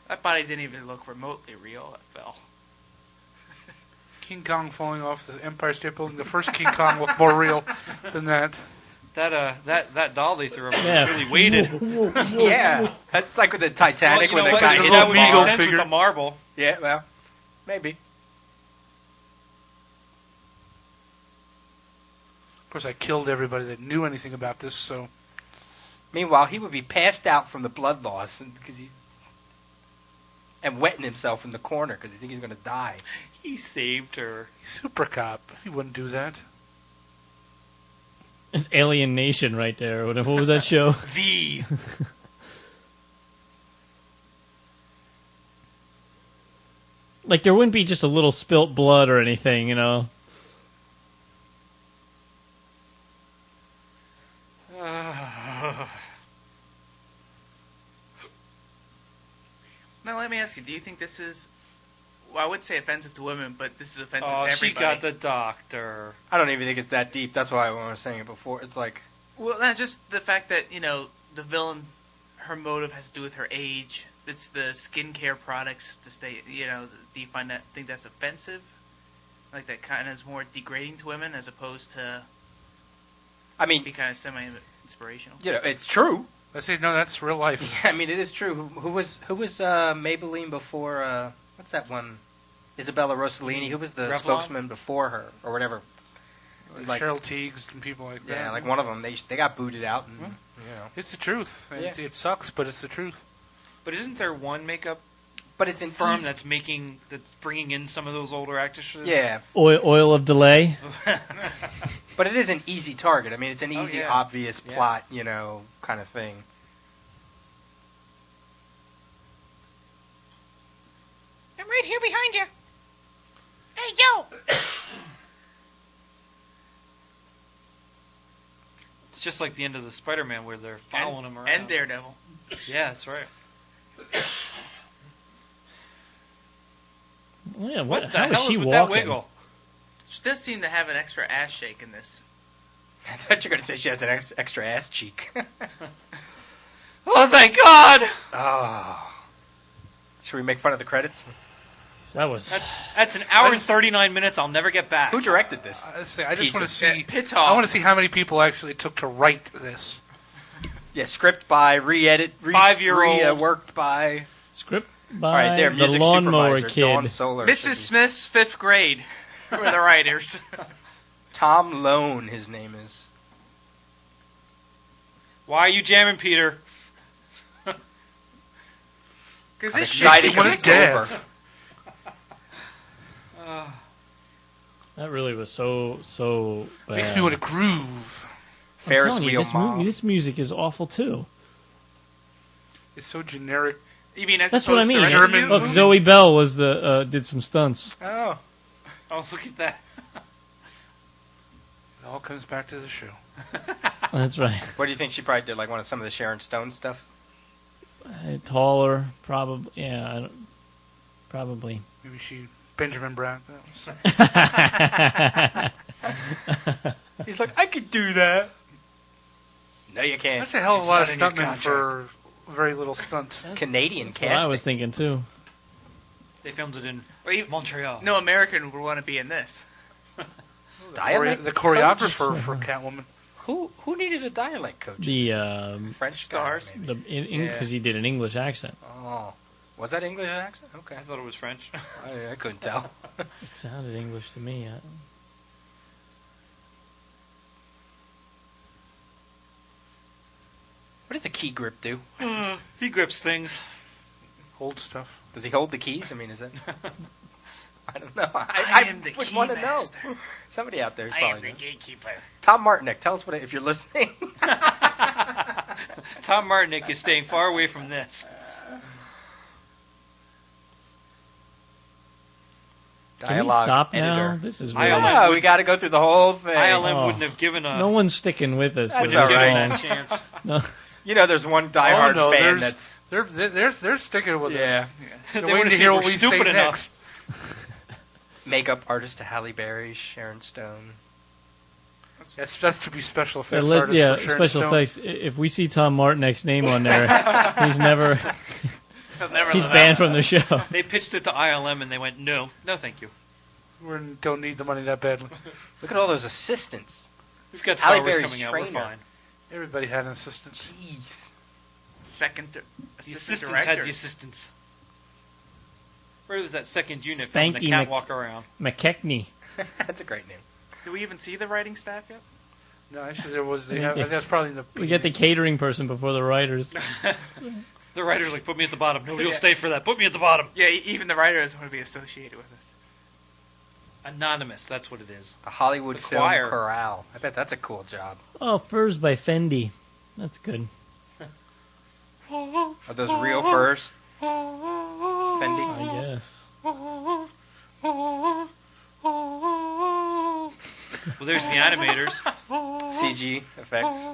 That body didn't even look remotely real. It fell. King Kong falling off the Empire State Building. The first King Kong looked more real than that. That doll they threw up Yeah. was really weighted. Yeah, that's like with the Titanic Well, when you the know guy what? hit That the would make bar. sense figure. with the marble. Yeah, well, maybe. Of course, I killed everybody that knew anything about this, so... Meanwhile, he would be passed out from the blood loss and wetting himself in the corner because he thinks he's going to die. He saved her. Super Cop. He wouldn't do that. It's Alien Nation right there. What was that show? V. Like, there wouldn't be just a little spilt blood or anything, you know? Now let me ask you: do you think this is? Well, I would say offensive to women, but this is offensive Oh, to she everybody. got the doctor. I don't even think it's that deep. That's why I was saying it before. It's like, Well, not just the fact that the villain, her motive has to do with her age. It's the skincare products to stay. Do you think that's offensive? Like that kind of is more degrading to women as opposed to I mean, be kind of semi-inspirational. it's true. I say, no, that's real life. I mean, it is true. Who was Maybelline before? What's that one? Isabella Rossellini. Who was the Revlon? spokesman before her, or whatever? Like- Cheryl Teagues and people like that. Yeah, like one of them. They got booted out, and Well, you know. It's the truth. Yeah. It sucks, but it's the truth. But isn't there one makeup But it's an firm easy- that's bringing in some of those older actresses? yeah, Oil of delay. but it is an easy target. I mean, it's an Oh, easy, yeah. obvious Yeah. plot, kind of thing. I'm right here behind you. Hey, yo! It's just like the end of the Spider-Man where they're following him around. And Daredevil. Yeah, that's right. Yeah, What the how hell is she with that walking? wiggle? She does seem to have an extra ass shake in this. I thought you were going to say she has an extra ass cheek. Oh, thank God! Oh. Should we make fun of the credits? That was... That's an hour and 39 minutes I'll never get back. Who directed this? I just want to see. Pitoff. I want to see how many people actually took to write this. Yeah, script by, re-edit, 5-year-old. worked by. Script by All right, there, the music Lawnmower supervisor, Kid. Dawn Solar. Mrs. Smith's fifth grade were the writers. Tom Lone, his name is. Why are you jamming, Peter? Because I'm this excited shit When because it's it's dead. over. That really was so bad. Makes me want to groove. I'm Ferris telling you, wheel mom. this music is awful too. It's so generic. You mean as That's what I opposed to mean. the rest of the German Look, movie? Zoe Bell was the did some stunts. Oh, Oh, look at that. It all comes back to the show. That's right. what do you think she probably did? Like some of the Sharon Stone stuff? Taller, probably. Yeah, probably. Maybe Benjamin Bratt. He's like, I could do that. No, you can't. That's a hell of a It's lot of not in your stuntmen for very little stunts. Canadian That's what casting. I was thinking too. They filmed it in Well, you- Montreal. No American would want to be in this. Dialect The coach? choreographer for Catwoman. Who needed a dialect coach? The French Stars. guy, maybe. because Yeah. he did an English accent. Oh, was that English accent? Okay, I thought it was French. I couldn't tell. It sounded English to me. What does a key grip do? He grips things. Hold stuff. Does he hold the keys? I mean, is it? I don't know. I am the would key want to know. master. Somebody out there I probably am the knows. gatekeeper. Tom Martinek, tell us if you're listening. Tom Martinek is staying far away from this. Can we stop now? This is really... Yeah, we got to go through the whole thing. ILM Oh. wouldn't have given a. No one's sticking with us. That's with all this right. long. chance. No. You know, there's one diehard no, fan there's- that's They're sticking with yeah. us. They They're wanna waiting to see hear if what we're we say stupid next. enough. Makeup artist to Halle Berry, Sharon Stone. That's to be special Yeah, effects artist for Sharon special Stone. effects. If we see Tom Martinek's name on there, he's never He'll never he's live banned out. from the show. They pitched it to ILM and they went, no, thank you. We don't need the money that badly. Look at all those assistants. We've got Halle Star Wars Berry's coming out. trainer. We're fine. Everybody had an assistant. Jeez. Second The assistant assistants director. had the assistants. Where was that second unit Spanky from the catwalk around? McKechnie. That's a great name. Do we even see the writing staff yet? No, actually, there was. That's probably in the. We get the catering person before the writers. The writer's like, put me at the bottom. Nobody will stay for that. Put me at the bottom. Yeah, even the writer doesn't want to be associated with us. Anonymous, that's what it is. The Hollywood The Film choir. Chorale. I bet that's a cool job. Oh, furs by Fendi. That's good. Are those real furs? I Fendi? guess. Well, there's the animators. CG effects.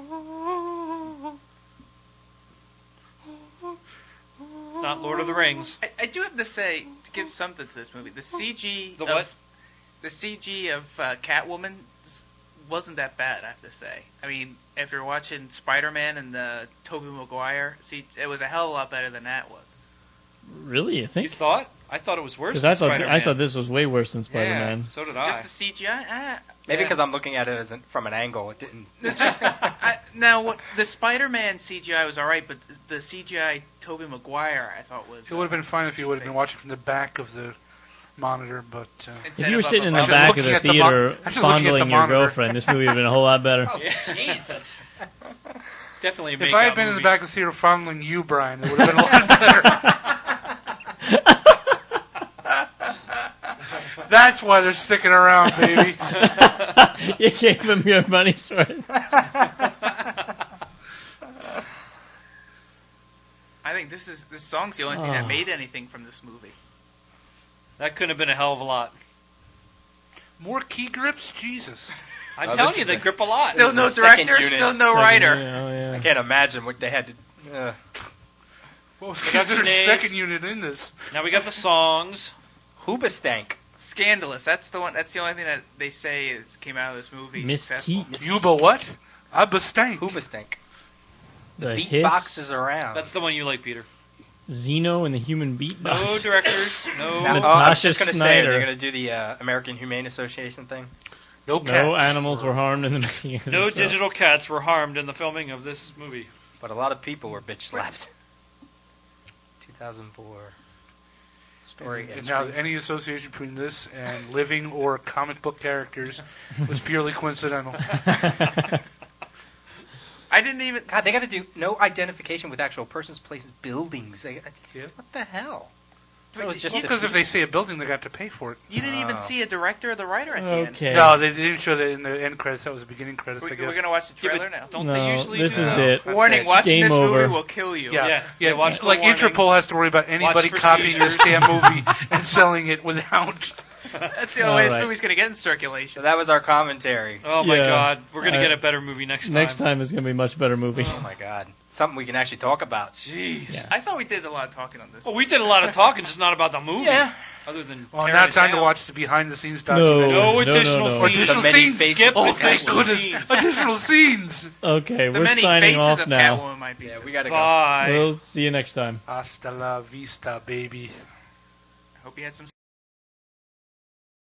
Not Lord of the Rings. I do have to say, to give something to this movie, the CG The of, what? The CG of Catwoman wasn't that bad, I have to say. I mean, if you're watching Spider-Man and the Tobey Maguire, it was a hell of a lot better than that was. Really, you You think? thought? I thought it was worse Because than I thought Spider-Man. this was way worse than Spider-Man. Yeah, so did Just I. the CGI? Maybe yeah. because I'm looking at it from an angle. It didn't. Now, the Spider-Man CGI was alright, but the CGI Tobey Maguire, I thought was... It would have been fine if you would have been watching from the back of the monitor, but If you were sitting in the above. back of looking the at the theater actually looking at the fondling your monitor. girlfriend, this movie would have been a whole lot better. Jesus. Definitely a if I had makeout been in the movie. back of the theater fondling you, Brian, it would have been a lot better. That's why they're sticking around, baby. You gave him your money's worth. I think this song's the only thing that Oh. made anything from this movie. That couldn't have been a hell of a lot. More key grips? Jesus. I'm Oh, telling this you, is they the- grip a lot. Still is no the second director, unit. still no Second, writer. yeah, yeah. I can't imagine what they had to. What was Production considered aides. second unit in this? Now we got the songs. Hoobastank. Scandalous. That's the one. That's the only thing that they say came out of this movie. Miss successful. Teak. Yuba what? Abastank. Hoobastank. The Beatbox is Hiss, around. That's the one you like, Peter. Xeno and the Human No Beatbox. directors. No. Now, I was Natasha just going to say, Snyder. they're going to do the American Humane Association thing. No cats. No animals were harmed in the making of No this, so- digital cats were harmed in the filming of this movie. But a lot of people were bitch slapped. 2004. Story And now entry. any association between this and living or comic book characters was purely coincidental. I didn't even. God, they got to do no identification with actual persons, places, buildings. What the hell? It was just Because if they say a building, they got to pay for it. You didn't even see a director or the writer at the end. Okay. No, they didn't show that in the end credits. That was the beginning credits, I We're guess. going to watch the trailer now. Don't No, they usually this do is that? it. That's Warning, it. watching Game this over. movie will kill you. Yeah, watch the like warning. Interpol has to worry about anybody for copying this seizures. damn movie and selling it without. That's the only way this Alright. movie's going to get in So circulation. that was our commentary. Oh my Yeah. God, we're gonna Uh, get a better movie next time. Next time is going to be a much better movie. Oh my god, something we can actually talk about. Jeez. Yeah. I thought we did a lot of talking on this. Well, we did a lot of talking, just not about the movie. Yeah. Other than Well, tearing now it it's time to down. watch the behind-the-scenes No. documentary. No No, additional no, no. Or scenes. additional The many scenes. faces Skip Oh, of thank Catwoman. goodness! scenes. Additional scenes. Okay, The we're many signing faces off of now. Catwoman might be. Yeah, some. we gotta go. Bye. We'll see you next time. Hasta la vista, baby. Hope you had some